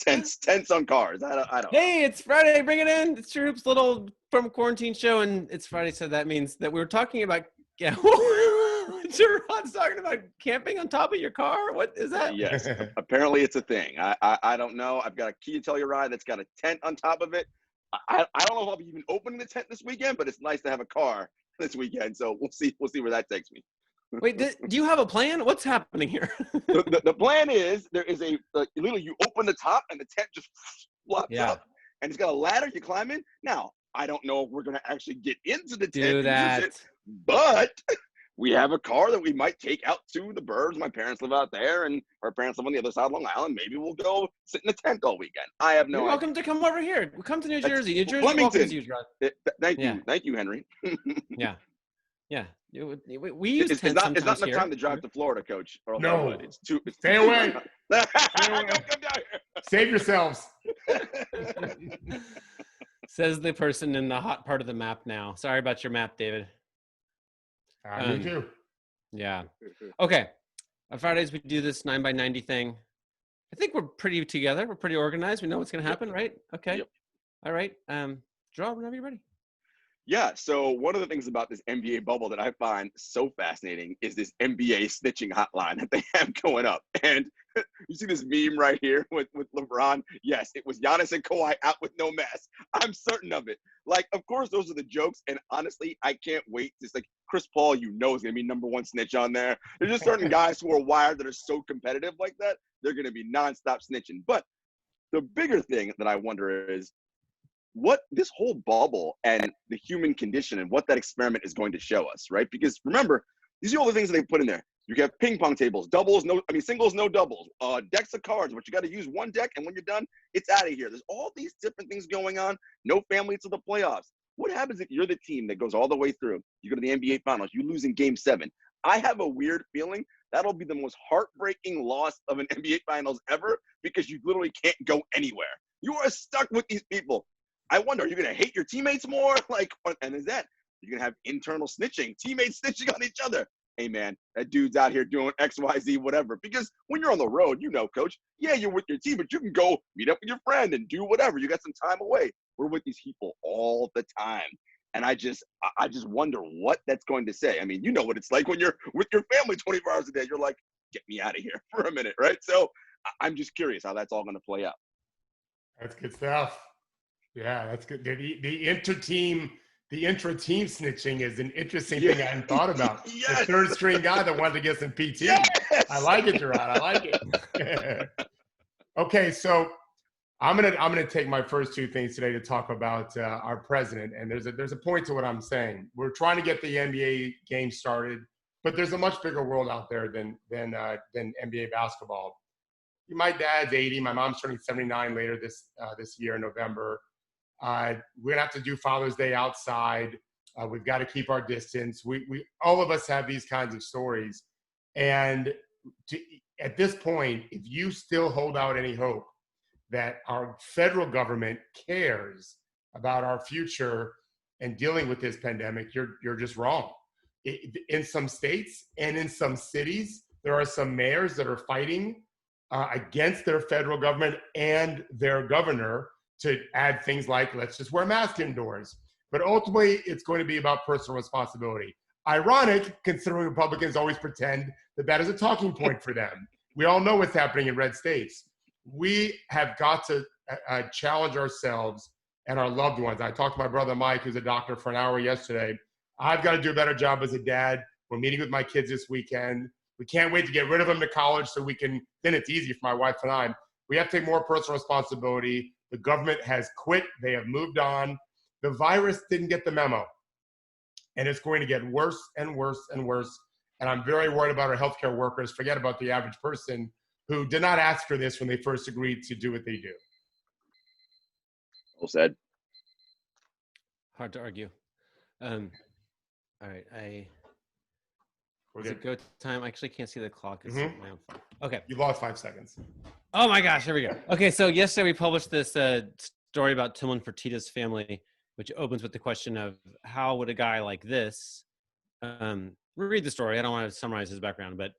Tents on cars. I don't know. Hey, it's Friday. Bring it in. It's TrueHoop's little from quarantine show, and it's Friday, so that means that we were talking about. Yeah, Jarod's talking about camping on top of your car. What is that? Yes, apparently it's a thing. I don't know. I've got a Kia Telluride that's got a tent on top of it. I don't know if I'll be even opening the tent this weekend, but it's nice to have a car this weekend. So we'll see where that takes me. Wait, do you have a plan? What's happening here? the plan is there is literally you open the top and the tent just flops up, and it's got a ladder you climb in. Now I don't know if we're gonna actually get into the tent. Do that. But we have a car that we might take out to the burbs. My parents live out there, and our parents live on the other side of Long Island. Maybe we'll go sit in the tent all weekend. I have no idea. You're welcome to come over here. We'll come to New Jersey. New Jersey welcomes you, Rod. Thank you, Henry. Yeah. We use tents it's not sometimes enough here. time to drive to Florida, Coach. No, it's too. Stay away. Don't come down here. Save yourselves. Says the person in the hot part of the map now. Sorry about your map, David. Me too. Yeah. Okay. On Fridays, we do this 9x90 thing. I think we're pretty together. We're pretty organized. We know what's going to happen, right? Okay. Yep. All right. Draw whenever you're ready. Yeah, so one of the things about this NBA bubble that I find so fascinating is this NBA snitching hotline that they have going up. And you see this meme right here with LeBron? Yes, it was Giannis and Kawhi out with no mask. I'm certain of it. Like, of course, those are the jokes. And honestly, I can't wait. It's like Chris Paul, is going to be #1 snitch on there. There's just certain guys who are wired that are so competitive like that. They're going to be nonstop snitching. But the bigger thing that I wonder is, what this whole bubble and the human condition and what that experiment is going to show us, right? Because remember, these are all the things that they put in there. You have ping pong tables, singles, no doubles, decks of cards, but you got to use one deck, and when you're done, it's out of here. There's all these different things going on. No family to the playoffs. What happens if you're the team that goes all the way through? You go to the NBA Finals, you lose in Game 7. I have a weird feeling that'll be the most heartbreaking loss of an NBA Finals ever, because you literally can't go anywhere. You are stuck with these people. I wonder, are you going to hate your teammates more? And is that, you're going to have internal snitching, teammates snitching on each other. Hey, man, that dude's out here doing X, Y, Z, whatever. Because when you're on the road, Coach, yeah, you're with your team, but you can go meet up with your friend and do whatever. You got some time away. We're with these people all the time. And I just wonder what that's going to say. I mean, you know what it's like when you're with your family 24 hours a day. You're like, get me out of here for a minute, right? So I'm just curious how that's all going to play out. That's good stuff. Yeah, that's good. The intra-team snitching is an interesting thing I hadn't thought about. Yes. The third string guy that wanted to get some PT. Yes. I like it, Jarod. I like it. Okay, so I'm gonna take my first two things today to talk about our president. And there's a point to what I'm saying. We're trying to get the NBA game started, but there's a much bigger world out there than NBA basketball. My dad's 80. My mom's turning 79 later this year in November. We're gonna have to do Father's Day outside. We've got to keep our distance. We all of us have these kinds of stories, and at this point, if you still hold out any hope that our federal government cares about our future and dealing with this pandemic, you're just wrong. In some states and in some cities, there are some mayors that are fighting against their federal government and their governor to add things like, let's just wear masks indoors. But ultimately, it's going to be about personal responsibility. Ironic, considering Republicans always pretend that is a talking point for them. We all know what's happening in red states. We have got to challenge ourselves and our loved ones. I talked to my brother Mike, who's a doctor, for an hour yesterday. I've got to do a better job as a dad. We're meeting with my kids this weekend. We can't wait to get rid of them to college so then it's easy for my wife and I. We have to take more personal responsibility. The government has quit. They have moved on. The virus didn't get the memo. And it's going to get worse and worse and worse. And I'm very worried about our healthcare workers. Forget about the average person who did not ask for this when they first agreed to do what they do. Well said. Hard to argue. All right, We're is it go time? I actually can't see the clock. It's my own phone. Okay. You lost 5 seconds. Oh my gosh, here we go. Okay, so yesterday we published this story about Tillman Fertitta's family, which opens with the question of how would a guy like this, read the story. I don't want to summarize his background, but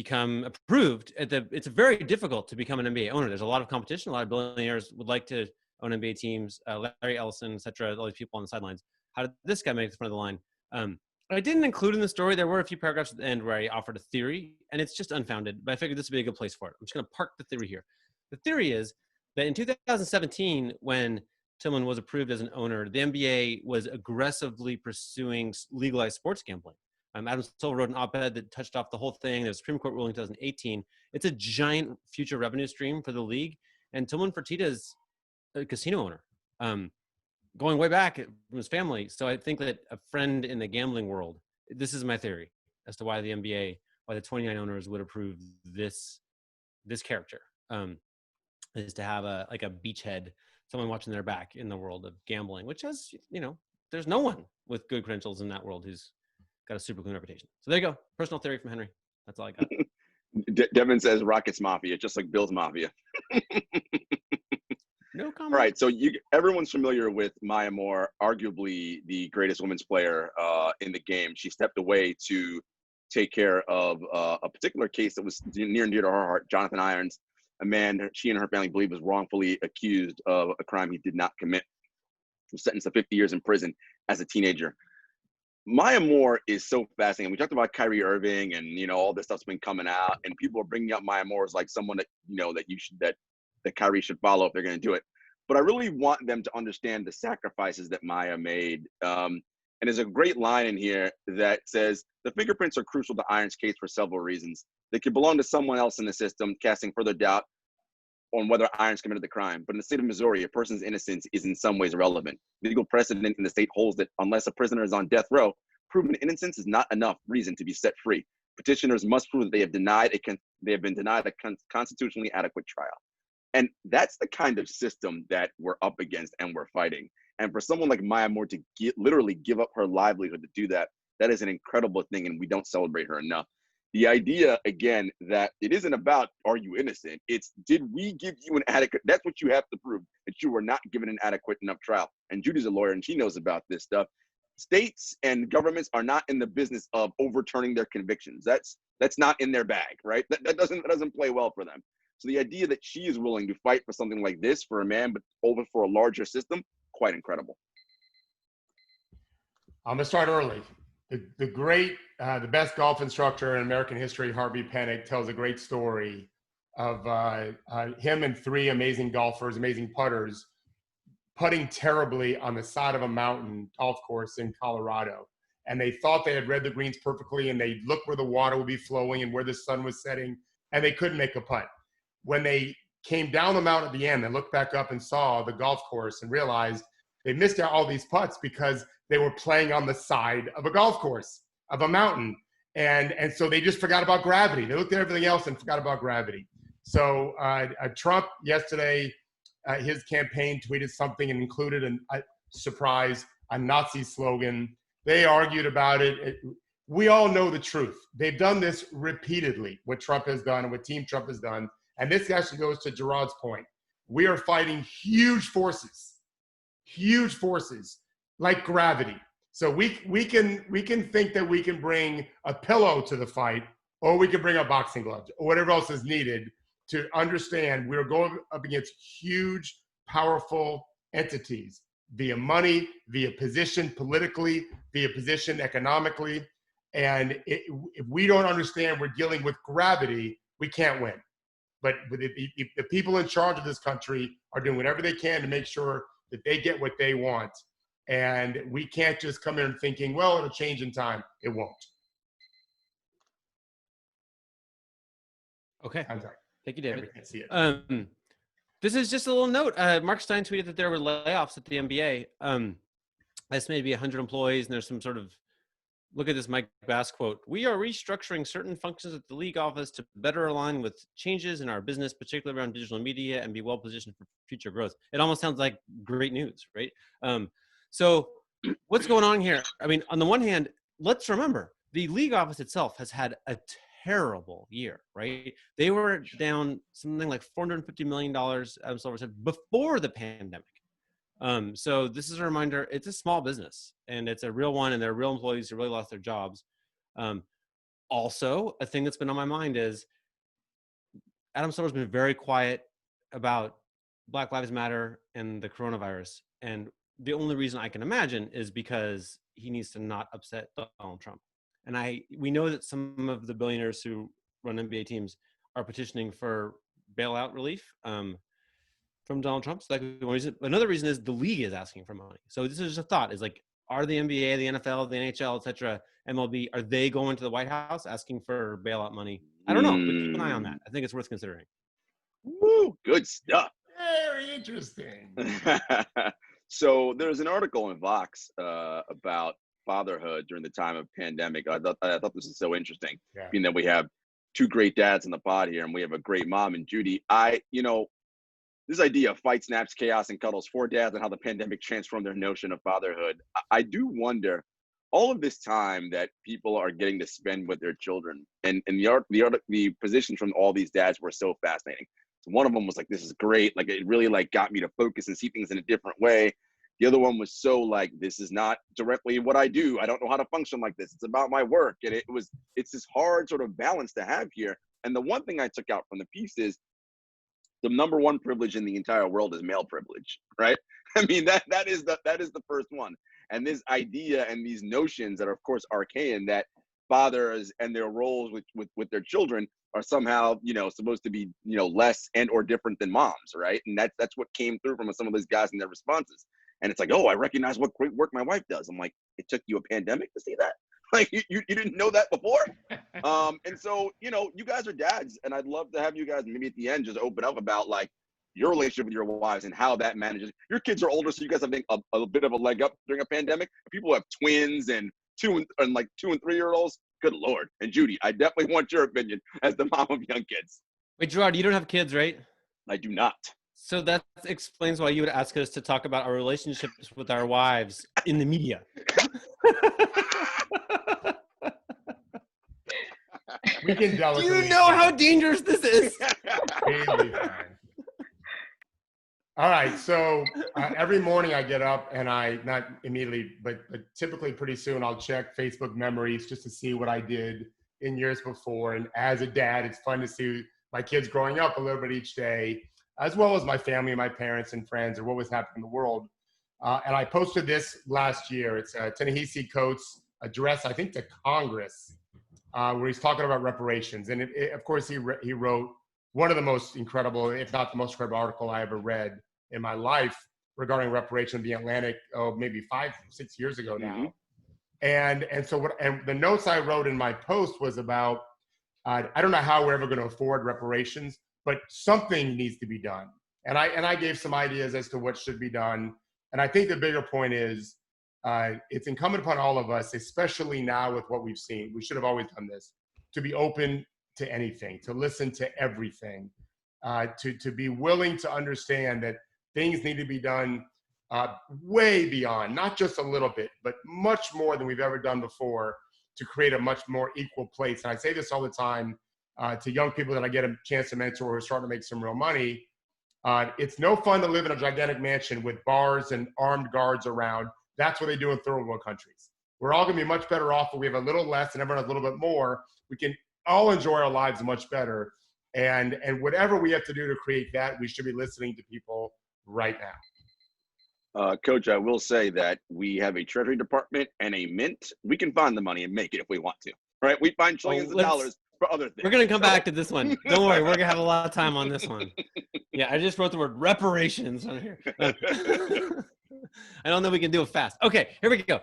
become approved it's very difficult to become an NBA owner. There's a lot of competition. A lot of billionaires would like to own NBA teams. Larry Ellison, etc. All these people on the sidelines. How did this guy make it to the front of the line? I didn't include in the story. There were a few paragraphs at the end where I offered a theory, and it's just unfounded. But I figured this would be a good place for it. I'm just going to park the theory here. The theory is that in 2017, when Tillman was approved as an owner, the NBA was aggressively pursuing legalized sports gambling. Adam Silver wrote an op-ed that touched off the whole thing. There's a Supreme Court ruling in 2018. It's a giant future revenue stream for the league. And Tillman Fertitta is a casino owner, going way back from his family. So I think that a friend in the gambling world, this is my theory as to why the NBA, why the 29 owners would approve this character, is to have a beachhead, someone watching their back in the world of gambling, which has, there's no one with good credentials in that world who's got a super clean reputation. So there you go. Personal theory from Henry. That's all I got. Devin says Rockets Mafia, just like Bill's Mafia. No comment. All right, so everyone's familiar with Maya Moore, arguably the greatest women's player in the game. She stepped away to take care of a particular case that was near and dear to her heart. Jonathan Irons, a man she and her family believe was wrongfully accused of a crime he did not commit, was sentenced to 50 years in prison as a teenager. Maya Moore is so fascinating. We talked about Kyrie Irving and, all this stuff's been coming out, and people are bringing up Maya Moore as like someone that, that Kyrie should follow if they're going to do it. But I really want them to understand the sacrifices that Maya made. And there's a great line in here that says, the fingerprints are crucial to Irons' case for several reasons. They could belong to someone else in the system, casting further doubt on whether Irons committed the crime. But in the state of Missouri, a person's innocence is in some ways irrelevant. Legal precedent in the state holds that unless a prisoner is on death row, proven innocence is not enough reason to be set free. Petitioners must prove that they have been denied a constitutionally adequate trial. And that's the kind of system that we're up against and we're fighting. And for someone like Maya Moore to literally give up her livelihood to do that, that is an incredible thing, and we don't celebrate her enough. The idea, again, that it isn't about, are you innocent? It's, did we give you an adequate, that's what you have to prove, that you were not given an adequate enough trial. And Judy's a lawyer, and she knows about this stuff. States and governments are not in the business of overturning their convictions. That's not in their bag, right? That doesn't play well for them. So the idea that she is willing to fight for something like this for a man, but over for a larger system, quite incredible. I'm gonna start early. The best golf instructor in American history, Harvey Penick, tells a great story of him and three amazing golfers, amazing putters, putting terribly on the side of a mountain golf course in Colorado. And they thought they had read the greens perfectly, and they looked where the water would be flowing and where the sun was setting, and they couldn't make a putt. When they came down the mountain at the end and looked back up and saw the golf course and realized they missed out all these putts because they were playing on the side of a golf course, of a mountain. And so they just forgot about gravity. They looked at everything else and forgot about gravity. So Trump yesterday, his campaign tweeted something and included a Nazi slogan. They argued about it. We all know the truth. They've done this repeatedly, what Trump has done and what Team Trump has done. And this actually goes to Jarod's point. We are fighting huge forces like gravity. So we can think that we can bring a pillow to the fight, or we can bring a boxing glove, or whatever else is needed to understand we're going up against huge, powerful entities via money, via position politically, via position economically. And if we don't understand we're dealing with gravity, we can't win. But the people in charge of this country are doing whatever they can to make sure that they get what they want. And we can't just come in thinking, well, it'll change in time. It won't. Okay. I'm sorry. Thank you, David. Can't see it. This is just a little note. Mark Stein tweeted that there were layoffs at the NBA. Estimated to be 100 employees, and there's some sort of, look at this Mike Bass quote. We are restructuring certain functions at the league office to better align with changes in our business, particularly around digital media, and be well positioned for future growth. It almost sounds like great news, right? So what's going on here? I mean, on the one hand, let's remember the league office itself has had a terrible year, right? They were down something like $450 million, Silver said, before the pandemic. So this is a reminder, it's a small business and it's a real one, and there are real employees who really lost their jobs. Also, a thing that's been on my mind is Adam Silver's been very quiet about Black Lives Matter and the coronavirus. And the only reason I can imagine is because he needs to not upset Donald Trump. And we know that some of the billionaires who run NBA teams are petitioning for bailout relief from Donald Trump. So that could be one reason. Another reason is the league is asking for money. So this is just a thought: is like, are the NBA, the NFL, the NHL, etc., MLB, are they going to the White House asking for bailout money? I don't know, but keep an eye on that. I think it's worth considering. Woo, good stuff. Very interesting. So there's an article in Vox about fatherhood during the time of pandemic. I thought this is so interesting, being that we have two great dads in the pod here, and we have a great mom in Judy. This idea of fight, snaps, chaos, and cuddles, 4 dads, and how the pandemic transformed their notion of fatherhood. I do wonder, all of this time that people are getting to spend with their children, and the positions from all these dads were so fascinating. So one of them was like, this is great. Like, it really like got me to focus and see things in a different way. The other one was so like, this is not directly what I do. I don't know how to function like this. It's about my work. And it's this hard sort of balance to have here. And the one thing I took out from the piece is the number one privilege in the entire world is male privilege, right? I mean, that is the first one. And this idea and these notions that are, of course, archaic, that fathers and their roles with their children are somehow, supposed to be, less and or different than moms, right? And that's what came through from some of these guys in their responses. And it's like, oh, I recognize what great work my wife does. I'm like, it took you a pandemic to see that? Like, you didn't know that before? And so, you guys are dads, and I'd love to have you guys maybe at the end just open up about like your relationship with your wives and how that manages. Your kids are older, so you guys have a bit of a leg up during a pandemic. People have twins and 2 and 3-year-olds. Good Lord. And Judy, I definitely want your opinion as the mom of young kids. Wait, Jarod, you don't have kids, right? I do not. So that explains why you would ask us to talk about our relationships with our wives in the media. We can Do you know how dangerous this is? All right, so every morning I get up and not immediately, but typically pretty soon I'll check Facebook memories just to see what I did in years before. And as a dad, it's fun to see my kids growing up a little bit each day, as well as my family, my parents and friends, or what was happening in the world. And I posted this last year. It's Ta-Nehisi Coates' address, I think, to Congress, where he's talking about reparations. And of course, he wrote one of the most incredible, if not the most incredible article I ever read in my life regarding reparation of the Atlantic, maybe 5-6 years ago now. Mm-hmm. And so the notes I wrote in my post was about, I don't know how we're ever going to afford reparations, but something needs to be done. And I gave some ideas as to what should be done. And I think the bigger point is, it's incumbent upon all of us, especially now with what we've seen. We should have always done this, to be open to anything, to listen to everything, to be willing to understand that things need to be done way beyond, not just a little bit, but much more than we've ever done before, to create a much more equal place. And I say this all the time to young people that I get a chance to mentor who are starting to make some real money. It's no fun to live in a gigantic mansion with bars and armed guards around. That's what they do in third world countries. We're all going to be much better off if we have a little less and everyone has a little bit more. We can all enjoy our lives much better. And whatever we have to do to create that, we should be listening to people right now. Coach, I will say that we have a Treasury Department and a mint. We can find the money and make it if we want to. Right? We find trillions of dollars for other things. We're going to come back to this one. Don't worry. We're going to have a lot of time on this one. Yeah, I just wrote the word reparations on here. I don't know if we can do it fast. Okay, here we go.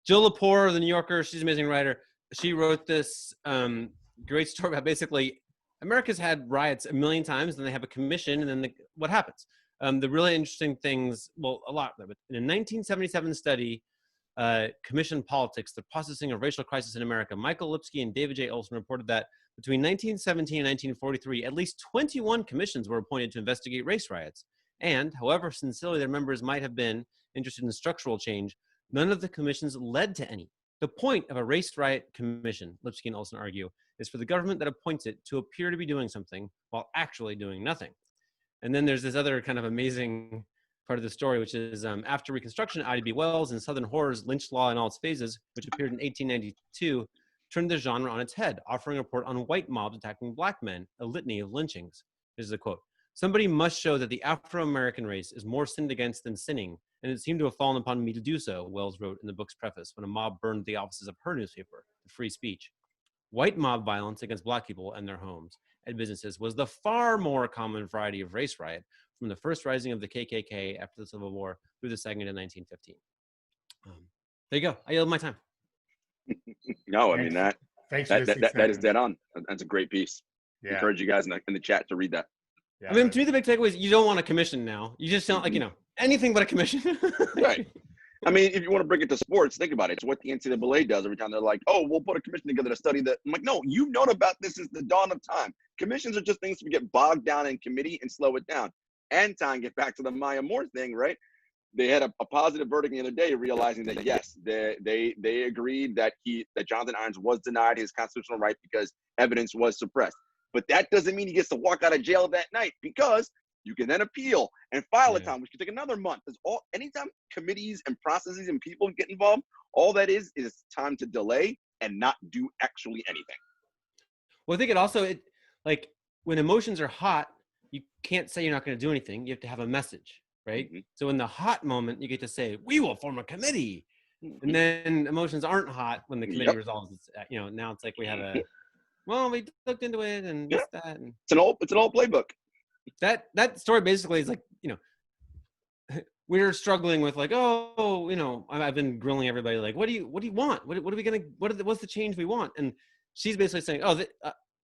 Jill Lepore, the New Yorker, she's an amazing writer. She wrote this great story about basically America's had riots a million times, then they have a commission, and then what happens? The really interesting things, well, a lot of them, but in a 1977 study, Commission Politics, the Processing of Racial Crisis in America, Michael Lipsky and David J. Olson reported that between 1917 and 1943, at least 21 commissions were appointed to investigate race riots. And, however sincerely their members might have been interested in structural change, none of the commissions led to any. The point of a race riot commission, Lipsky and Olson argue, is for the government that appoints it to appear to be doing something while actually doing nothing. And then there's this other kind of amazing part of the story, which is after Reconstruction, Ida B. Wells and Southern Horrors lynched law in all its phases, which appeared in 1892, turned the genre on its head, offering a report on white mobs attacking black men, a litany of lynchings. This is a quote. Somebody must show that the Afro-American race is more sinned against than sinning, and it seemed to have fallen upon me to do so, Wells wrote in the book's preface when a mob burned the offices of her newspaper, The Free Speech. White mob violence against black people and their homes and businesses was the far more common variety of race riot from the first rising of the KKK after the Civil War through the second in 1915. There you go. I yield my time. No, I mean that is dead on. That's a great piece. Yeah. Encourage you guys in the chat to read that. Yeah, I mean, to me, the big takeaway is you don't want a commission now. You just don't like, anything but a commission. Right. I mean, if you want to bring it to sports, think about it. It's what the NCAA does every time they're like, oh, we'll put a commission together to study that. I'm like, no, you've known about this since the dawn of time. Commissions are just things to get bogged down in committee and slow it down. And time, get back to the Maya Moore thing, right? They had a positive verdict the other day, realizing that, yes, they agreed that Jonathan Irons was denied his constitutional right because evidence was suppressed. But that doesn't mean he gets to walk out of jail that night, because you can then appeal and file a time, which could take another month. Because anytime committees and processes and people get involved, all that is time to delay and not do actually anything. Well, I think it also, like when emotions are hot, you can't say you're not going to do anything. You have to have a message, right? Mm-hmm. So in the hot moment, you get to say, we will form a committee. Mm-hmm. And then emotions aren't hot when the committee resolves. It's, now it's like we have we looked into it and this, that. And it's an old playbook. That story basically is like, we're struggling with like, I've been grilling everybody like, what do you want? What are we gonna? What's the change we want? And she's basically saying,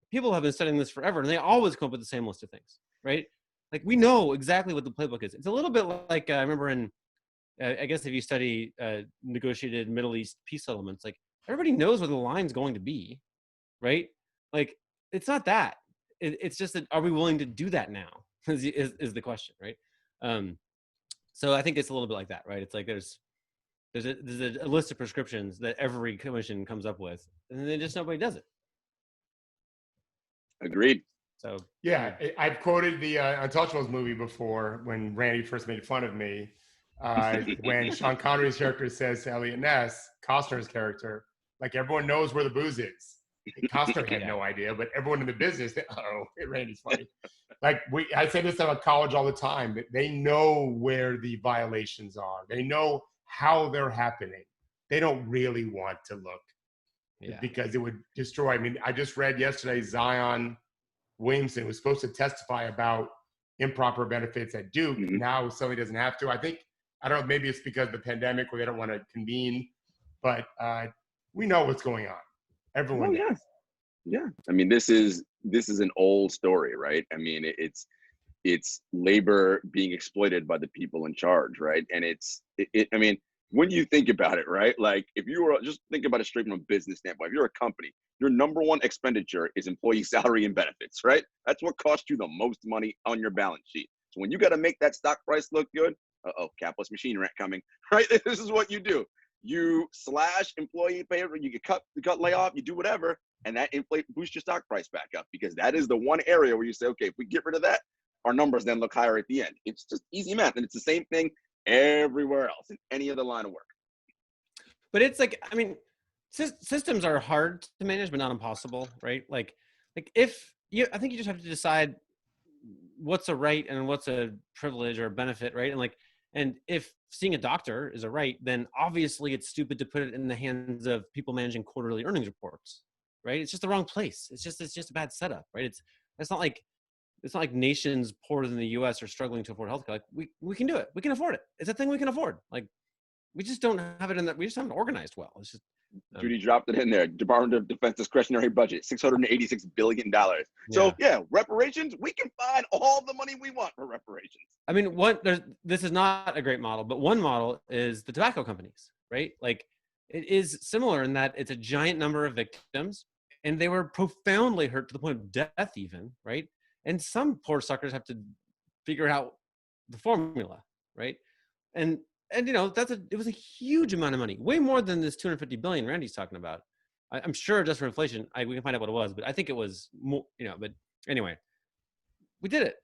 people have been studying this forever, and they always come up with the same list of things, right? Like we know exactly what the playbook is. It's a little bit like I remember in, I guess if you study negotiated Middle East peace settlements, like everybody knows where the line's going to be, right? Like it's not that. It's just that, are we willing to do that now is the question, right? So I think it's a little bit like that, right? It's like there's a list of prescriptions that every commission comes up with, and then just nobody does it. Agreed. So yeah, I've quoted the Untouchables movie before when Randy first made fun of me. When Sean Connery's character says to Elliot Ness, Costner's character, like everyone knows where the booze is. Costner had no idea, but everyone in the business, Randy's funny. Like I say this at college all the time, that they know where the violations are. They know how they're happening. They don't really want to look because it would destroy. I mean, I just read yesterday, Zion Williamson was supposed to testify about improper benefits at Duke. Mm-hmm. Now somebody doesn't have to. I don't know, maybe it's because of the pandemic where they don't want to convene, but we know what's going on. Everyone does. Yeah. I mean, this is an old story, right? I mean, it's labor being exploited by the people in charge, right? And I mean, when you think about it, right? Like if you were just think about it straight from a business standpoint, if you're a company, your number one expenditure is employee salary and benefits, right? That's what costs you the most money on your balance sheet. So when you got to make that stock price look good, capitalist machine rent coming, right? This is what you do. You slash employee pay, you get cut layoff, you do whatever, and that boosts your stock price back up, because that is the one area where you say, okay, if we get rid of that, our numbers then look higher at the end. It's just easy math, and it's the same thing everywhere else in any other line of work. But it's like, I mean, systems are hard to manage, but not impossible, right? I think you just have to decide what's a right and what's a privilege or a benefit, right? And if seeing a doctor is a right, then obviously it's stupid to put it in the hands of people managing quarterly earnings reports, right? It's just the wrong place. It's just a bad setup, right? It's not like nations poorer than the U.S. are struggling to afford healthcare. Like we can do it. We can afford it. It's a thing we can afford. Like we just don't have it in that. We just haven't organized well. It's just. Judy dropped it in there. Department of Defense discretionary budget, $686 billion. So reparations, we can find all the money we want for reparations. I mean, this is not a great model, but one model is the tobacco companies, right? Like it is similar in that it's a giant number of victims, and they were profoundly hurt to the point of death even, right? And some poor suckers have to figure out the formula, right? And it was a huge amount of money, way more than this $250 billion Randy's talking about. I'm sure just for inflation, we can find out what it was, but I think it was more, but anyway, we did it.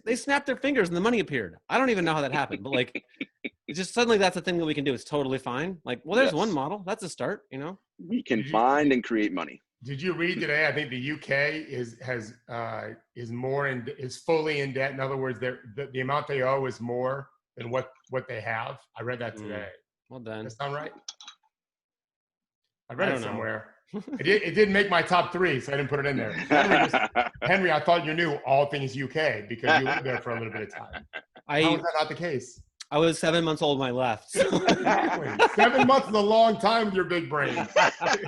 They snapped their fingers and the money appeared. I don't even know how that happened, but It's just suddenly that's a thing that we can do. It's totally fine. Like, well, there's Yes. one model. That's a start, you know? We can find and create money. Did you read today? I think the UK is fully in debt. In other words, the amount they owe is more than what they have. I read that today. Well done. Does that sound right? I read it know. somewhere. It didn't make my top 3, so I didn't put it in there. Henry, I thought you knew all things UK because you lived there for a little bit of time. How is that not the case? I was 7 months old when I left. So. Exactly. 7 months is a long time with your big brain.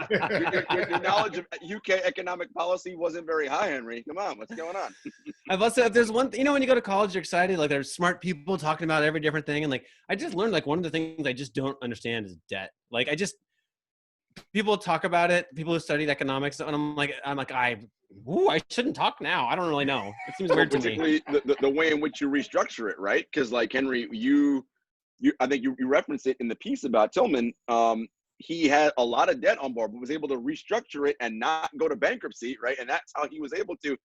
Your knowledge of UK economic policy wasn't very high, Henry. Come on, what's going on? I've also, if there's one thing, you know, when you go to college, you're excited. Like, there's smart people talking about every different thing. And like, I just learned, like, one of the things I just don't understand is debt. Like, people talk about it, people who studied economics, and I'm like, I shouldn't talk now. I don't really know. It seems weird to me. Particularly the way in which you restructure it, right? Because like Henry, I think you referenced it in the piece about Tillman. He had a lot of debt on board, but was able to restructure it and not go to bankruptcy, right? And that's how he was able to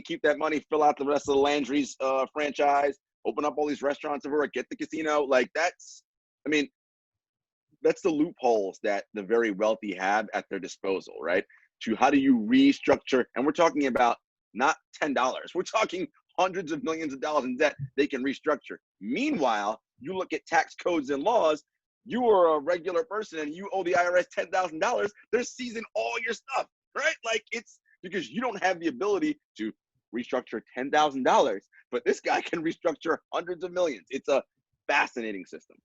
keep that money, fill out the rest of the Landry's franchise, open up all these restaurants over it, get the casino. Like that's the loopholes that the very wealthy have at their disposal, right? To how do you restructure? And we're talking about not $10. We're talking hundreds of millions of dollars in debt they can restructure. Meanwhile, you look at tax codes and laws, you are a regular person and you owe the IRS $10,000, they're seizing all your stuff, right? Like it's because you don't have the ability to restructure $10,000, but this guy can restructure hundreds of millions. It's a fascinating system.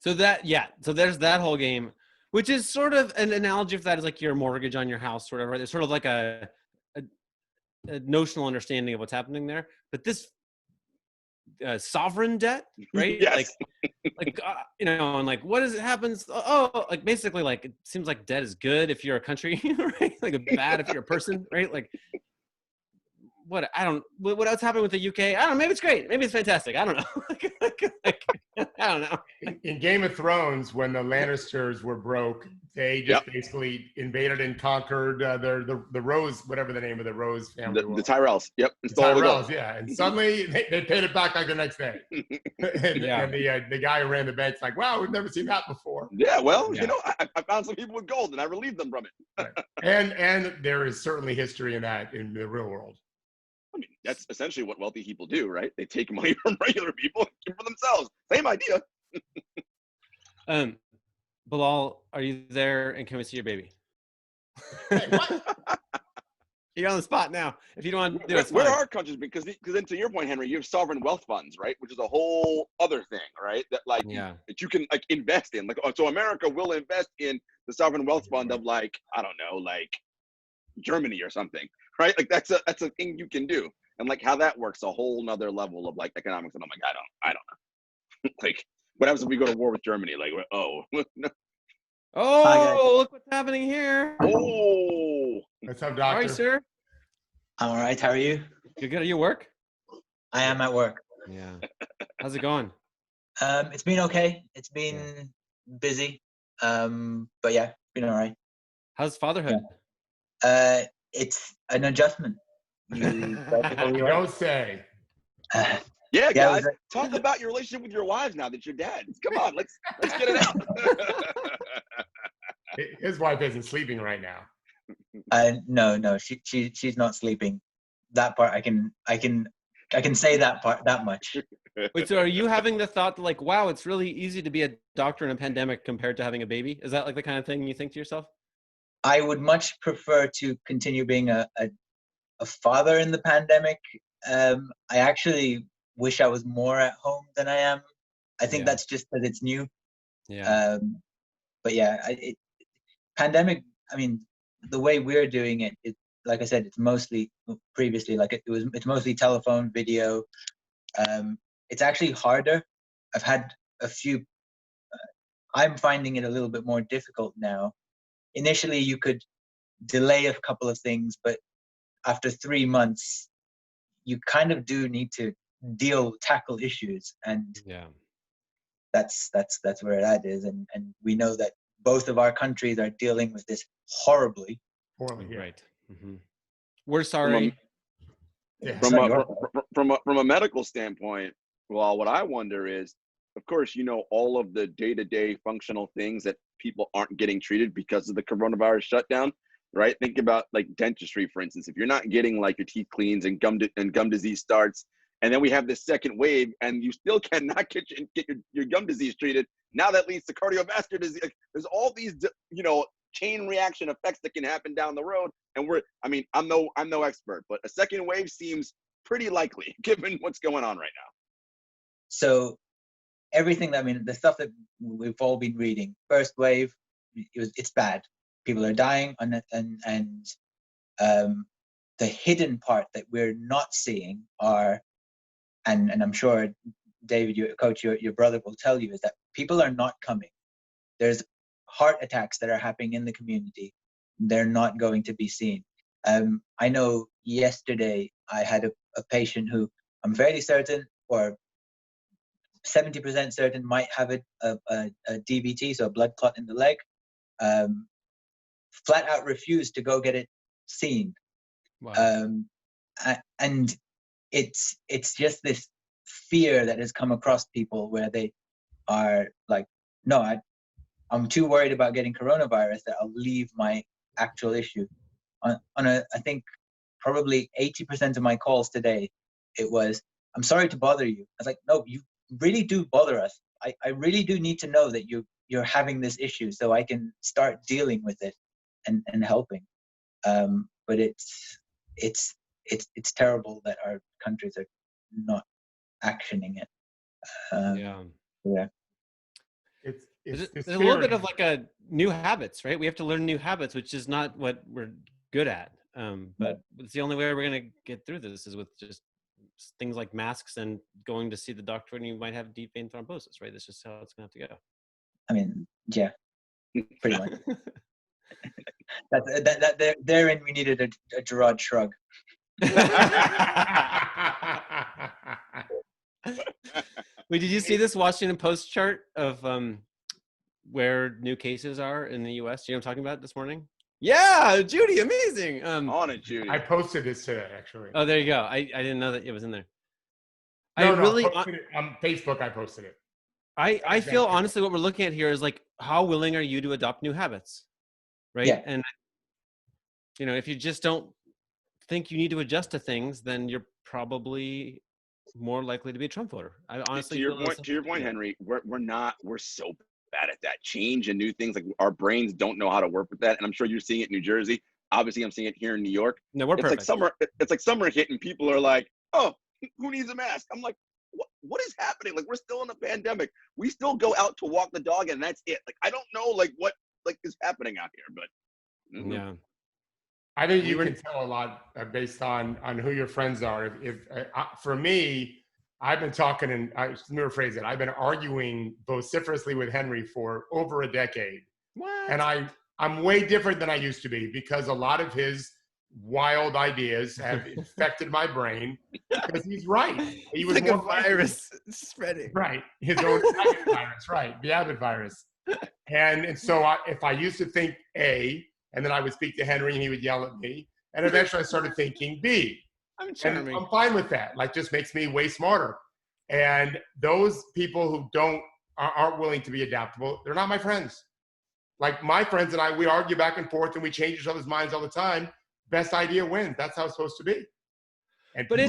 So there's that whole game, which is sort of an analogy of that is like your mortgage on your house, sort of, right? It's sort of like a notional understanding of what's happening there. But this sovereign debt, right? Yes. Like you know, and like what happens? Oh, like basically, like it seems like debt is good if you're a country, right? Like bad if you're a person, right? Like what's happening with the UK? I don't know. Maybe it's great. Maybe it's fantastic. I don't know. I don't know. In Game of Thrones, when the Lannisters were broke, they just basically invaded and conquered the Rose, whatever the name of the Rose family was. The Tyrells. Yep. The Tyrells, yeah. And suddenly they paid it back like the next day. And the guy who ran the bank's like, wow, we've never seen that before. Yeah, well, you know, I found some people with gold and I relieved them from it. Right. And there is certainly history in that in the real world. I mean, that's essentially what wealthy people do, right? They take money from regular people and keep it for themselves. Same idea. Bilal, are you there? And can we see your baby? Hey, what? You're on the spot now. If you don't want to do it, where are countries? Because then to your point, Henry, you have sovereign wealth funds, right? Which is a whole other thing, right? That that you can like invest in. Like, so America will invest in the sovereign wealth fund of like, I don't know, like Germany or something. Right? Like that's a thing you can do. And like how that works, a whole nother level of like economics. And I'm like, I don't know. Like what happens if we go to war with Germany? Like, oh, look what's happening here. Oh, what's up, doctor? All right, sir. I'm all right. How are you? You good? Are you at work? I am at work. Yeah. How's it going? It's been okay. It's been busy. But yeah, been all right. How's fatherhood? Yeah. It's an adjustment. Don't say. Yeah, guys, talk about your relationship with your wives now that you're dad. Come on, let's get it out. His wife isn't sleeping right now. No, she's not sleeping. That part I can say that much. Wait, so are you having the thought that like, wow, it's really easy to be a doctor in a pandemic compared to having a baby? Is that like the kind of thing you think to yourself? I would much prefer to continue being a father in the pandemic. I actually wish I was more at home than I am. I think that's just because it's new. Yeah. But yeah, pandemic. I mean, the way we're doing it, like I said, it's mostly previously like it's mostly telephone, video. It's actually harder. I've had a few. I'm finding it a little bit more difficult now. Initially, you could delay a couple of things, but after 3 months, you kind of do need to tackle issues, and that's where that is. And we know that both of our countries are dealing with this horribly. Right. Mm-hmm. We're sorry. From a medical standpoint, well, what I wonder is, of course, you know, all of the day-to-day functional things that people aren't getting treated because of the coronavirus shutdown, right? Think about like dentistry, for instance. If you're not getting like your teeth cleans and gum disease starts, and then we have this second wave, and you still cannot get your gum disease treated, now that leads to cardiovascular disease. Like, there's all these, you know, chain reaction effects that can happen down the road. And I'm no expert, but a second wave seems pretty likely given what's going on right now. So everything that, I mean, the stuff that we've all been reading, first wave, it's bad. People are dying, and the hidden part that we're not seeing are, and I'm sure David, your brother will tell you, is that people are not coming. There's heart attacks that are happening in the community. They're not going to be seen. I know yesterday I had a patient who I'm fairly certain, or 70% certain, might have a DVT, so a blood clot in the leg. Flat out refused to go get it seen. Wow. And it's just this fear that has come across people where they are like, no, I'm too worried about getting coronavirus that I'll leave my actual issue. I think probably 80% of my calls today, it was, I'm sorry to bother you. I was like, no, you really do bother us. I really do need to know that you're having this issue so I can start dealing with it and helping. But it's terrible that our countries are not actioning it. Yeah. There's a little bit of like a new habits, right? We have to learn new habits, which is not what we're good at. But it's the only way we're going to get through this is with just things like masks and going to see the doctor when you might have deep vein thrombosis, right? That's just how it's going to have to go. I mean, yeah, pretty much. Therein we needed a Jarod shrug. Wait, did you see this Washington Post chart of where new cases are in the U.S.? You know what I'm talking about this morning? Yeah, Judy, amazing. On it, Judy. I posted this today, actually. Oh, there you go. I didn't know that it was in there. No, I posted it on Facebook. I posted it. I feel honestly what we're looking at here is like, how willing are you to adopt new habits, right? Yeah. And you know, if you just don't think you need to adjust to things, then you're probably more likely to be a Trump voter. I honestly to your point, Henry, we're so bad at that change and new things. Like our brains don't know how to work with that. And I'm sure you're seeing it in New Jersey. Obviously, I'm seeing it here in New York. No, we're perfect. It's like summer hit and people are like, oh, who needs a mask? I'm like, what is happening? Like, we're still in a pandemic. We still go out to walk the dog and that's it. Like, I don't know like what is happening out here, but yeah. I think you can tell a lot based on who your friends are. If for me, I've been talking, and let me rephrase it. I've been arguing vociferously with Henry for over a decade. What? And I'm way different than I used to be because a lot of his wild ideas have infected my brain because he's right. He was like a virus spreading. Right. His own Abbott virus, right. The Abbott virus. And so if I used to think A, and then I would speak to Henry and he would yell at me. And eventually I started thinking B. I'm charming. And I'm fine with that. Like, just makes me way smarter. And those people who aren't willing to be adaptable, they're not my friends. Like my friends and I, we argue back and forth and we change each other's minds all the time. Best idea wins. That's how it's supposed to be. And but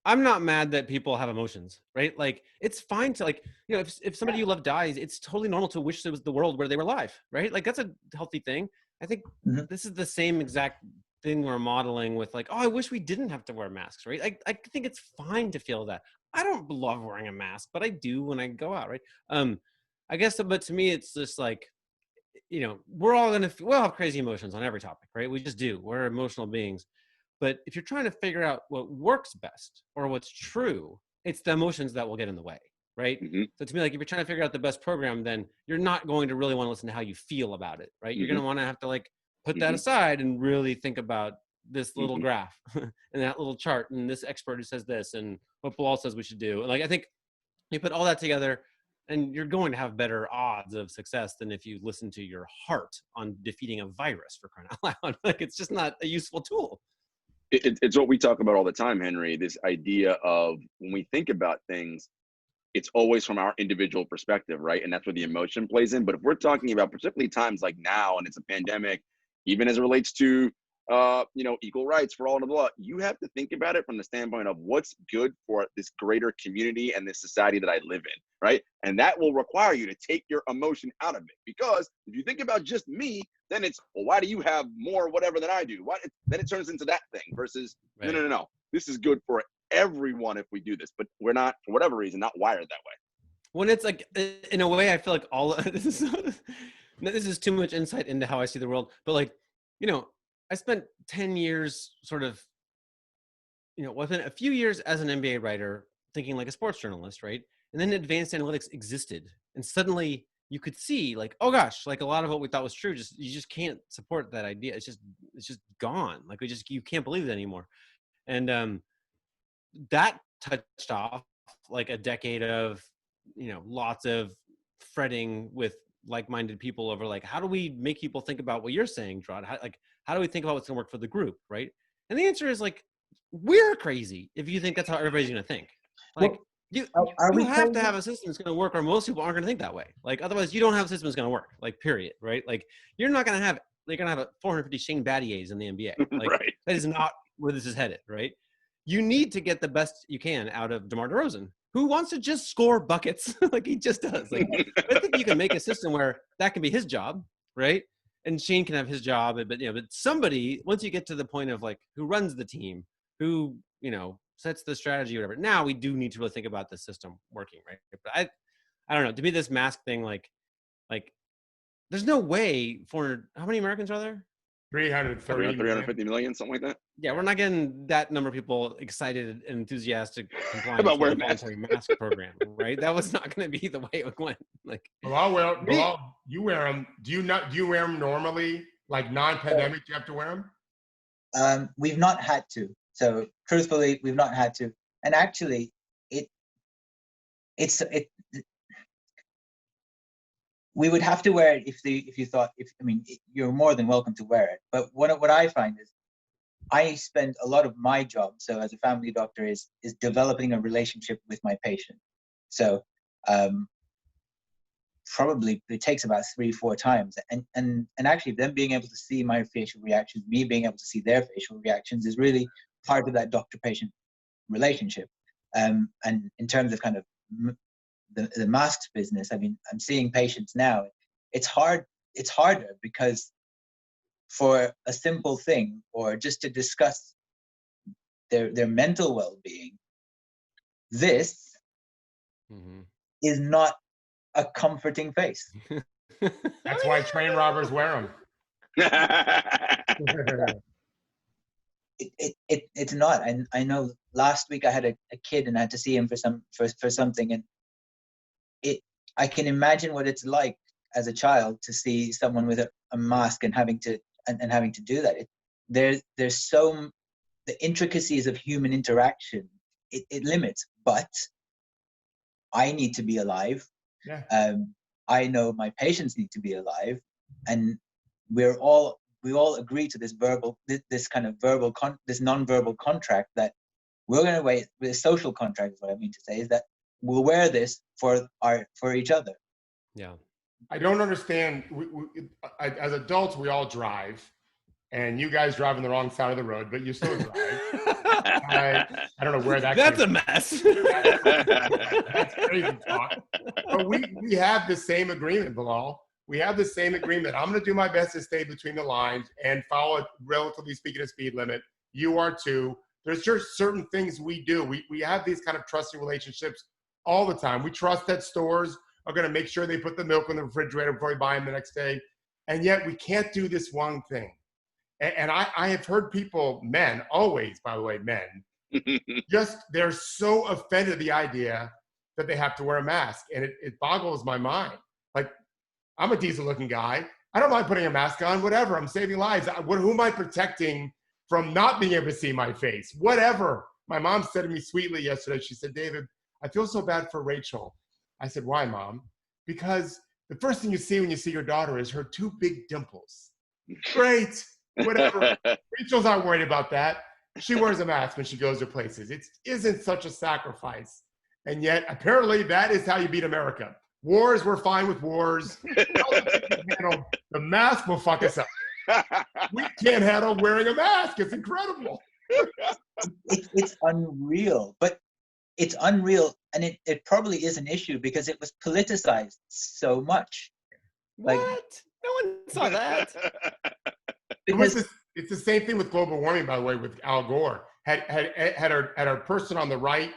I'm not mad that people have emotions, right? Like, it's fine to, like, you know, if somebody you love dies, it's totally normal to wish there was the world where they were alive, right? Like, that's a healthy thing. I think this is the same exact thing we're modeling with, like, oh, I wish we didn't have to wear masks, right? I think it's fine to feel that. I don't love wearing a mask, but I do when I go out, right? I guess, but to me, it's just like, you know, we'll have crazy emotions on every topic, right? We just do. We're emotional beings. But if you're trying to figure out what works best or what's true, it's the emotions that will get in the way, right? So to me, like, if you're trying to figure out the best program, then you're not going to really want to listen to how you feel about it, right? You're going to want to have to, like, put that aside and really think about this little graph and that little chart and this expert who says this and what Bilal says we should do. Like, I think you put all that together and you're going to have better odds of success than if you listen to your heart on defeating a virus, for crying out loud. Like, it's just not a useful tool. It's what we talk about all the time, Henry. This idea of when we think about things, it's always from our individual perspective, right? And that's where the emotion plays in. But if we're talking about particularly times like now, and it's a pandemic, even as it relates to, equal rights for all and blah, you have to think about it from the standpoint of what's good for this greater community and this society that I live in, right? And that will require you to take your emotion out of it. Because if you think about just me, then it's, well, why do you have more whatever than I do? Then it turns into that thing versus, Right. no. This is good for everyone if we do this, but we're not, for whatever reason, not wired that way. When it's like, in a way, I feel like this is too much insight into how I see the world. But like, I spent 10 years sort of, within a few years as an NBA writer, thinking like a sports journalist, right? And then advanced analytics existed. And suddenly you could see like, oh gosh, like a lot of what we thought was true, you just can't support that idea. It's just gone. Like you can't believe it anymore. And that touched off like a decade of, lots of fretting with like-minded people over like, how do we make people think about what you're saying, Jarod? How do we think about what's gonna work for the group, right? And the answer is like, we're crazy if you think that's how everybody's gonna think. Like, you have to have a system that's gonna work, or most people aren't gonna think that way. Like, otherwise, you don't have a system that's gonna work. Like, period, right? Like, you're gonna have 450 Shane Battiers in the NBA. Like, Right. That is not where this is headed, right? You need to get the best you can out of DeMar DeRozan, who wants to just score buckets like he just does. Like, I think you can make a system where that can be his job, right? And Shane can have his job, but somebody, once you get to the point of like who runs the team, who sets the strategy, or whatever. Now we do need to really think about the system working, right? But I don't know. To me, this mask thing, like, there's no way for how many Americans are there? 350 million, something like that. Yeah, we're not getting that number of people excited and enthusiastic compliance About with the wearing voluntary mask program, right? That was not going to be the way it went. Like, Bilal, you wear them. Do you wear them normally? Like non-pandemic, you have to wear them? We've not had to. So truthfully, we've not had to. And actually, we would have to wear it you're more than welcome to wear it. But what I find is I spend a lot of my job, so as a family doctor, is developing a relationship with my patient. So probably it takes about 3-4 times. And actually them being able to see my facial reactions, me being able to see their facial reactions is really part of that doctor-patient relationship. And in terms of kind of the masks business, I mean, I'm seeing patients now. It's harder because for a simple thing or just to discuss their mental well-being, this is not a comforting face. That's why train robbers wear them. It's not. I know last week I had a kid and I had to see him for something, and I can imagine what it's like as a child to see someone with a mask and having to do that. There's the intricacies of human interaction. It limits, but I need to be alive. Yeah. I know my patients need to be alive, and we all agree to this non-verbal contract that we're going to wait. The social contract is what I mean to say, is that we'll wear this for each other. Yeah. I don't understand. As adults, we all drive, and you guys drive on the wrong side of the road, but you still drive. I don't know where that. That's a mess. That's crazy talk. But we have the same agreement, Bilal. We have the same agreement. I'm going to do my best to stay between the lines and follow, relatively speaking, a speed limit. You are too. There's just certain things we do. We have these kind of trusting relationships all the time. We trust that stores are going to make sure they put the milk in the refrigerator before we buy them the next day. And yet we can't do this one thing. And I have heard people, men, always, by the way, men, they're so offended at the idea that they have to wear a mask. And it boggles my mind. Like, I'm a decent looking guy. I don't mind putting a mask on, whatever. I'm saving lives. Who am I protecting from not being able to see my face? Whatever. My mom said to me sweetly yesterday, she said, David, I feel so bad for Rachel. I said, why, Mom? Because the first thing you see when you see your daughter is her 2 big dimples. Great. Whatever. Rachel's not worried about that. she wears a mask when she goes to places. It isn't such a sacrifice. And yet, apparently, that is how you beat America. Wars, we're fine with wars. The mask will fuck us up. We can't handle wearing a mask. It's incredible. It's unreal. But it's unreal, and it probably is an issue because it was politicized so much. What? No one saw that. It's the same thing with global warming, by the way, with Al Gore. Had our person on the right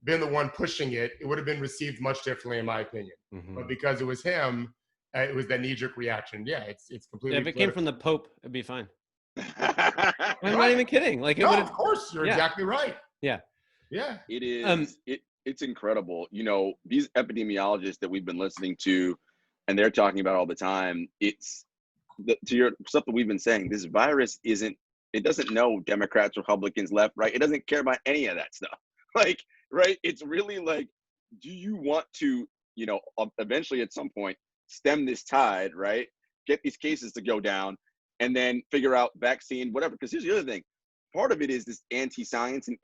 been the one pushing it, it would have been received much differently, in my opinion. Mm-hmm. But because it was him, it was that knee-jerk reaction. Yeah, it's completely. If it came from the Pope, it'd be fine. I'm not even kidding. Like, no, of course, you're exactly right. Yeah. Yeah. It is. It's incredible. You know, these epidemiologists that we've been listening to, and they're talking about all the time. It's to your stuff that we've been saying. This virus isn't. It doesn't know Democrats, Republicans, left, right. It doesn't care about any of that stuff. Like, right? It's really like, do you want to, you know, eventually at some point stem this tide, right? Get these cases to go down, and then figure out vaccine, whatever. Because here's the other thing. Part of it is this anti-science and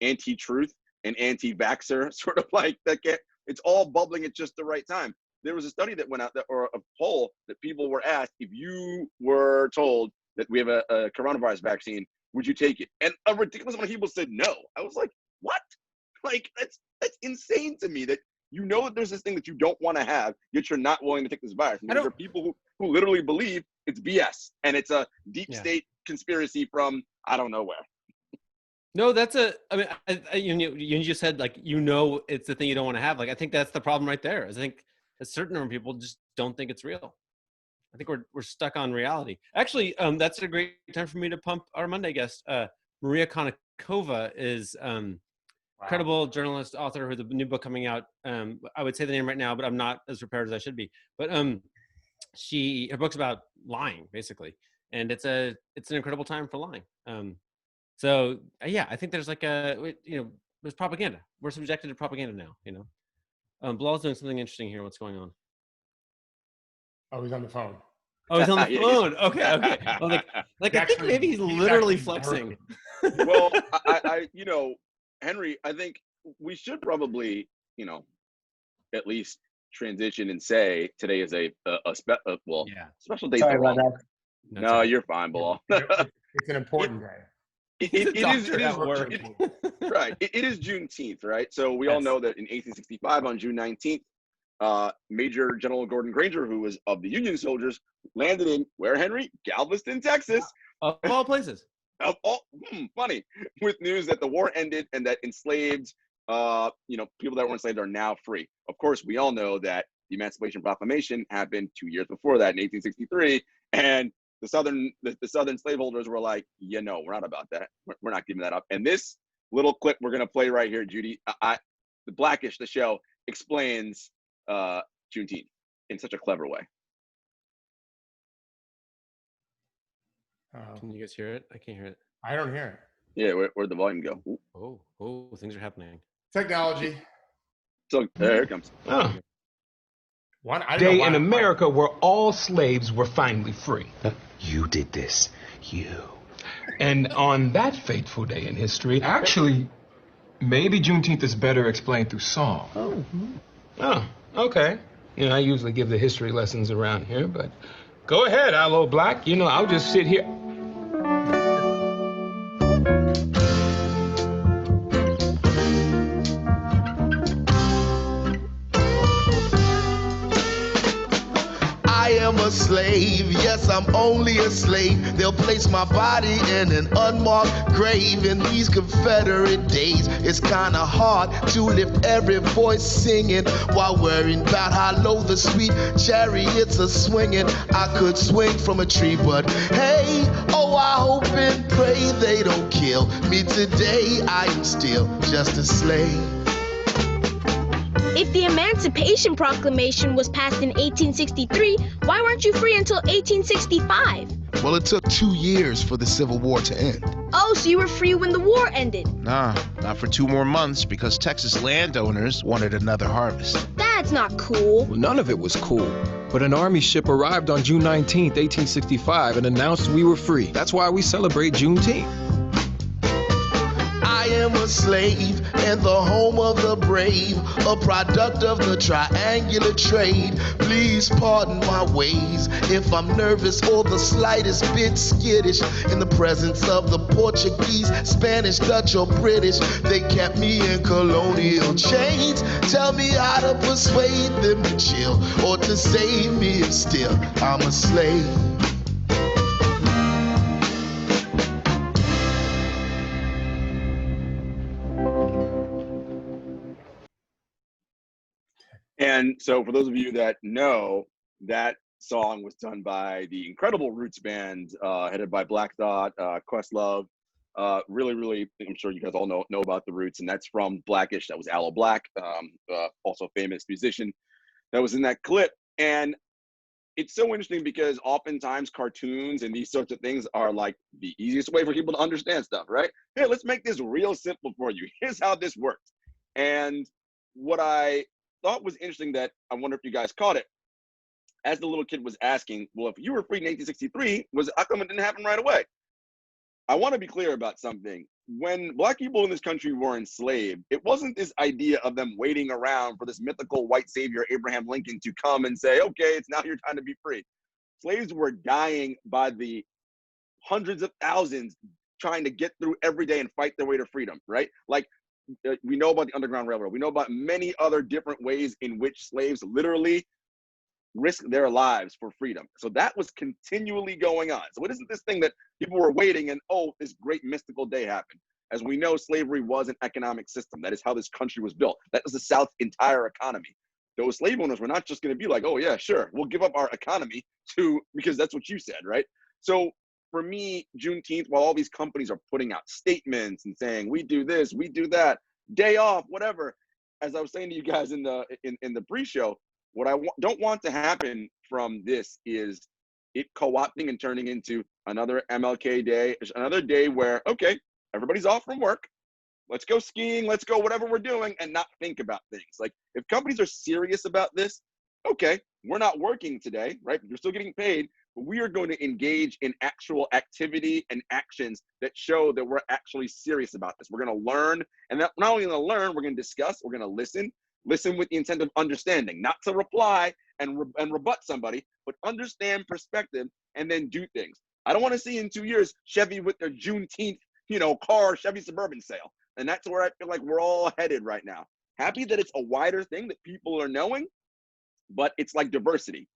anti-truth and anti-vaxxer sort of like that. It's all bubbling at just the right time. There was a study that went out or a poll that people were asked, if you were told that we have a coronavirus vaccine, would you take it? And a ridiculous amount of people said no. I was like, what? Like, that's insane to me that you know that there's this thing that you don't want to have, yet you're not willing to take this virus. And there are people who literally believe it's BS and it's a deep state conspiracy from I don't know where. No, you just said, like, you know, it's the thing you don't want to have. Like, I think that's the problem right there. I think a certain number of people just don't think it's real. I think we're stuck on reality. Actually, that's a great time for me to pump our Monday guest. Maria Konnikova is incredible journalist, author with a new book coming out. I would say the name right now, but I'm not as prepared as I should be. But her book's about lying, basically, and it's an incredible time for lying. So I think there's like there's propaganda. We're subjected to propaganda now. You know, Bilal's doing something interesting here. What's going on? Oh, he's on the phone. Oh, he's on the phone. Okay. Well, I think maybe he's literally flexing. Well, I you know, Henry, I think we should probably, you know, at least transition and say today is a special day. Sorry about that. No, you're fine, Bilal. It's an important day. It is right. It is Juneteenth, right? So we all know that in 1865, on June 19th, Major General Gordon Granger, who was of the Union soldiers, landed in where, Henry? Galveston, Texas. Of all places. Funny, with news that the war ended and that enslaved, people that were enslaved are now free. Of course, we all know that the Emancipation Proclamation happened 2 years before that in 1863, and the Southern slaveholders were like, we're not about that. We're not giving that up. And this little clip we're gonna play right here, Judy, the Blackish, the show, explains Juneteenth in such a clever way. Can you guys hear it? I can't hear it. I don't hear it. Yeah, where'd the volume go? Ooh. Oh, things are happening. Technology. So here it comes. Oh. Day in America where all slaves were finally free. You did this. You. And on that fateful day in history... Actually, maybe Juneteenth is better explained through song. Oh, okay. I usually give the history lessons around here, but go ahead, Aloe Black. I'll just sit here. I'm a slave, yes, I'm only a slave. They'll place my body in an unmarked grave. In these Confederate days, it's kinda hard to lift every voice singing while worrying about how low the sweet chariots are swinging. I could swing from a tree, but hey, I hope and pray they don't kill me today. I am still just a slave. If the Emancipation Proclamation was passed in 1863, why weren't you free until 1865? Well, it took 2 years for the Civil War to end. Oh, so you were free when the war ended? Nah, not for 2 more months because Texas landowners wanted another harvest. That's not cool. Well, none of it was cool. But an army ship arrived on June 19th, 1865 and announced we were free. That's why we celebrate Juneteenth. am a slave and the home of the brave, a product of the triangular trade. Please pardon my ways if I'm nervous or the slightest bit skittish in the presence of the Portuguese, Spanish, Dutch, or British. They kept me in colonial chains. Tell me how to persuade them to chill or to save me if still I'm a slave. And so for those of you that know, that song was done by the incredible Roots band, headed by Black Thought, Questlove. Really, I'm sure you guys all know about the Roots, and that's from Blackish. That was Aloe Black, also a famous musician that was in that clip. And it's so interesting because oftentimes cartoons and these sorts of things are like the easiest way for people to understand stuff, right? Hey, let's make this real simple for you. Here's how this works. And what I thought was interesting, that I wonder if you guys caught it, as the little kid was asking, well, if you were free in 1863, how come it didn't happen right away? I want to be clear about something. When Black people in this country were enslaved, it wasn't this idea of them waiting around for this mythical white savior, Abraham Lincoln, to come and say, okay, it's now your time to be free. Slaves were dying by the hundreds of thousands trying to get through every day and fight their way to freedom, right? Like, we know about the Underground Railroad. We know about many other different ways in which slaves literally risk their lives for freedom. So that was continually going on. So it isn't this thing that people were waiting and, oh, this great mystical day happened. As we know, slavery was an economic system. That is how this country was built. That was the South's entire economy. Those slave owners were not just going to be like, oh yeah, sure, we'll give up our economy because that's what you said, right? So for me, Juneteenth, while all these companies are putting out statements and saying, we do this, we do that, day off, whatever, as I was saying to you guys in the pre-show, what I don't want to happen from this is it co-opting and turning into another MLK day, another day where, okay, everybody's off from work, let's go skiing, let's go whatever we're doing, and not think about things. Like, if companies are serious about this, okay, we're not working today, right? You're still getting paid, but we are going to engage in actual activity and actions that show that we're actually serious about this. We're going to learn, and not only going to learn, we're going to discuss, we're going to listen with the intent of understanding, not to reply and rebut somebody, but understand perspective and then do things. I don't want to see in 2 years Chevy with their Juneteenth, car, Chevy Suburban sale. And that's where I feel like we're all headed right now. Happy that it's a wider thing that people are knowing, but it's like diversity.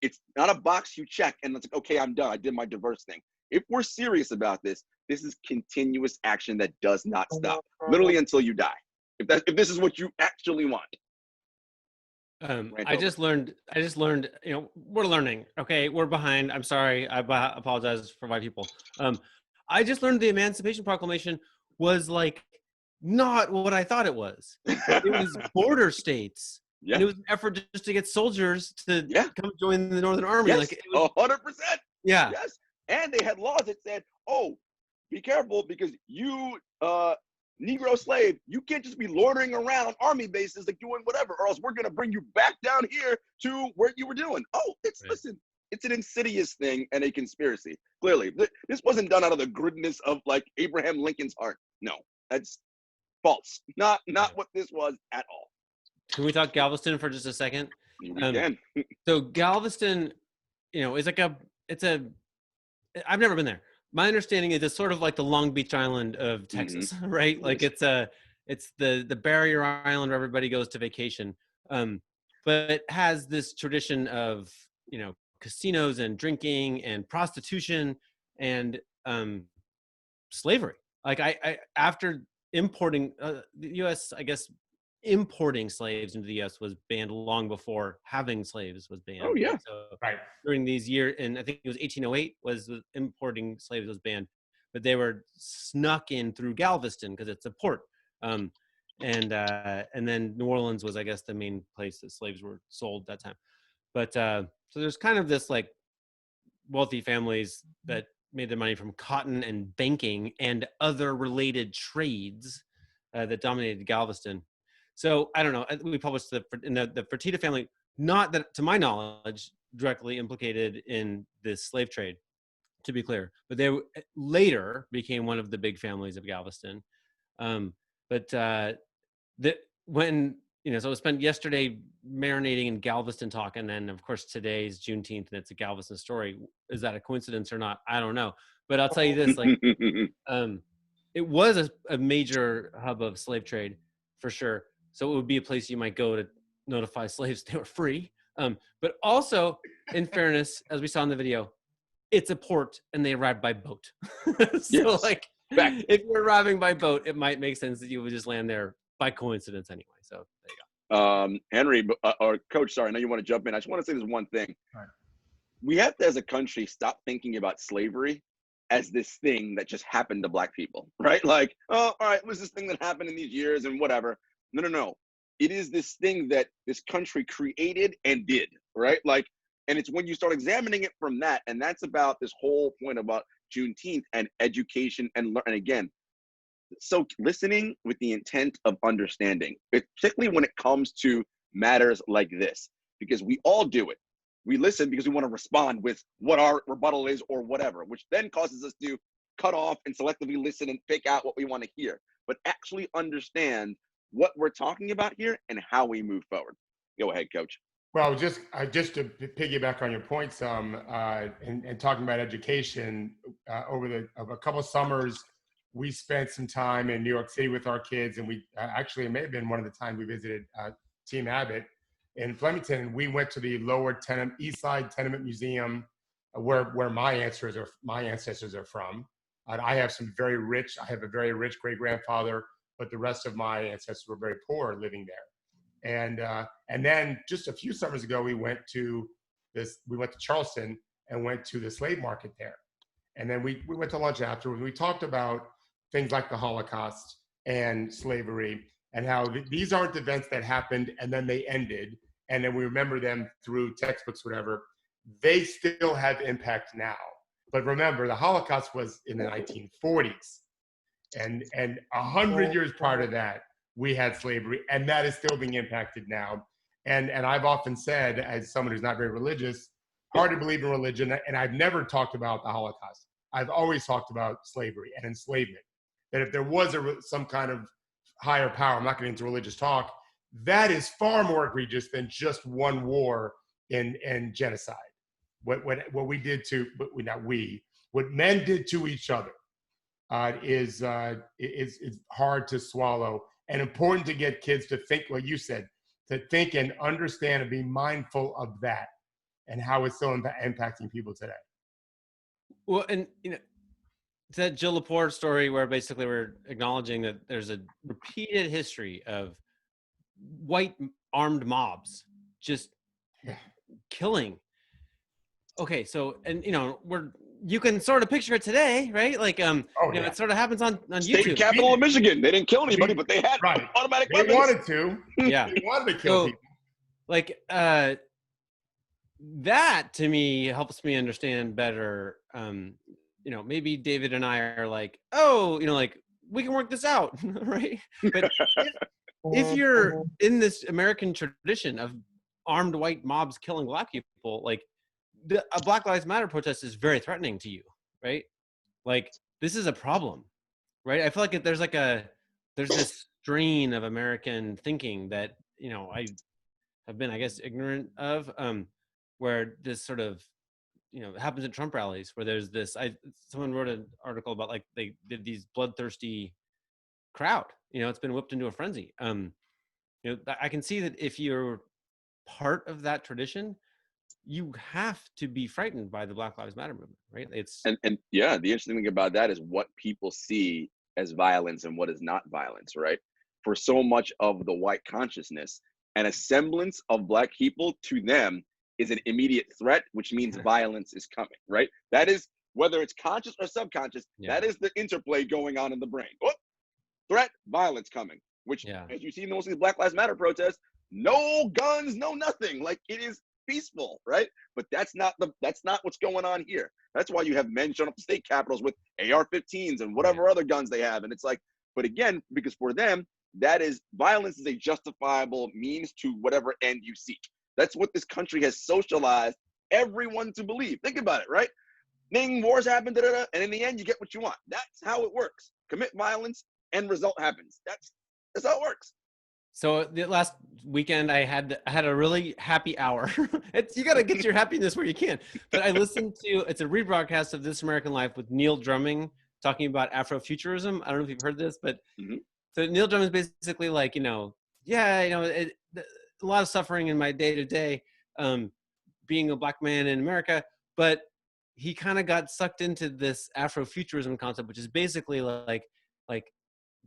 It's not a box you check and it's like, okay, I'm done. I did my diverse thing. If we're serious about this, this is continuous action that does not stop, literally until you die. If this is what you actually want. I just learned, we're learning. Okay, we're behind. I'm sorry. I apologize for my people. I just learned the Emancipation Proclamation was like not what I thought it was. It was border states. Yeah. And it was an effort just to get soldiers to come join the Northern Army. Yes, like it was, 100%. Yeah. Yes. And they had laws that said, oh, be careful because you, Negro slave, you can't just be loitering around on army bases like doing whatever, or else we're going to bring you back down here to where you were doing. Oh, listen, it's an insidious thing and a conspiracy. Clearly, this wasn't done out of the goodness of like Abraham Lincoln's heart. No, that's false. Not what this was at all. Can we talk Galveston for just a second? We can. So Galveston, is like I've never been there. My understanding is it's sort of like the Long Beach Island of Texas, right? Like it's the barrier island where everybody goes to vacation. But it has this tradition of, casinos and drinking and prostitution and slavery. Like I after importing the U.S., I guess importing slaves into the U.S. was banned long before having slaves was banned. Oh yeah, so right. During these years, and I think it was 1808 was importing slaves was banned, but they were snuck in through Galveston because it's a port. And then New Orleans was, I guess, the main place that slaves were sold that time. But so there's kind of this like wealthy families that made their money from cotton and banking and other related trades that dominated Galveston. So I don't know. We published the Fertitta family, not that, to my knowledge, directly implicated in this slave trade, to be clear, but they later became one of the big families of Galveston. When, so I spent yesterday marinating in Galveston talk, and then of course today's Juneteenth, and it's a Galveston story. Is that a coincidence or not? I don't know. But I'll tell you this, like, it was a major hub of slave trade for sure. So it would be a place you might go to notify slaves they were free. But also, in fairness, as we saw in the video, it's a port and they arrived by boat. So like, if you're arriving by boat, it might make sense that you would just land there by coincidence anyway. So there you go. Henry, or Coach, sorry, I know you want to jump in. I just want to say this one thing. Right. We have to, as a country, stop thinking about slavery as this thing that just happened to Black people, right? Like, oh, all right, it was this thing that happened in these years and whatever. No. It is this thing that this country created and did, right? Like, and it's when you start examining it from that, and that's about this whole point about Juneteenth and education and again, so listening with the intent of understanding, particularly when it comes to matters like this, because we all do it. We listen because we want to respond with what our rebuttal is or whatever, which then causes us to cut off and selectively listen and pick out what we want to hear, but actually understand what we're talking about here and how we move forward. Go ahead, Coach. Well, just to piggyback on your points, and talking about education, over a couple of summers, we spent some time in New York City with our kids, and we actually, it may have been one of the times we visited Team Abbott in Flemington. We went to the East Side Tenement Museum, where my ancestors are from. I have a very rich great grandfather, but the rest of my ancestors were very poor living there. And then just a few summers ago, we went to Charleston and went to the slave market there. And then we went to lunch afterwards. We talked about things like the Holocaust and slavery, and how these aren't events that happened and then they ended, and then we remember them through textbooks, whatever. They still have impact now. But remember, the Holocaust was in the 1940s. And 100 years prior to that, we had slavery, and that is still being impacted now. And I've often said, as someone who's not very religious, hard to believe in religion, and I've never talked about the Holocaust. I've always talked about slavery and enslavement. That if there was some kind of higher power, I'm not getting into religious talk, that is far more egregious than just one war and genocide. What we did to, what men did to each other is hard to swallow, and important to get kids to think what you said, to think and understand and be mindful of that and how it's still impacting people today. Well, and that Jill Lepore story where basically we're acknowledging that there's a repeated history of white armed mobs just killing. Okay, so, and you can sort of picture it today, right? Like, it sort of happens on YouTube. State capital of Michigan. They didn't kill anybody, but they had automatic weapons. They wanted to. Yeah. They wanted to kill people. Like, that to me helps me understand better. Maybe David and I are like, like, we can work this out, right? But if you're in this American tradition of armed white mobs killing Black people, like, a Black Lives Matter protest is very threatening to you, right? Like, this is a problem, right? I feel like there's this strain of American thinking that, I have been, I guess, ignorant of, where this sort of, happens at Trump rallies, where there's this, someone wrote an article about, like, they did these bloodthirsty crowd, it's been whipped into a frenzy. I can see that if you're part of that tradition, you have to be frightened by the Black Lives Matter movement, right? And yeah, the interesting thing about that is what people see as violence and what is not violence, right? For so much of the white consciousness, an semblance of Black people to them is an immediate threat, which means violence is coming, right? That is, whether it's conscious or subconscious, that is the interplay going on in the brain. Oh, threat, violence coming, which, as you see in most of these Black Lives Matter protests, no guns, no nothing. Like, it is peaceful, right? But that's not what's going on here. That's why you have men showing up to state capitals with AR-15s and whatever other guns they have. And it's like, but again, because for them, violence is a justifiable means to whatever end you seek. That's what this country has socialized everyone to believe. Think about it, right? Wars happen, and in the end, you get what you want. That's how it works. Commit violence, end result happens. That's how it works. So the last weekend I had a really happy hour. You got to get your happiness where you can. But I listened to, it's a rebroadcast of This American Life with Neil Drumming talking about Afrofuturism. I don't know if you've heard this, but so Neil Drumming is basically like, a lot of suffering in my day to day, being a black man in America, but he kind of got sucked into this Afrofuturism concept, which is basically like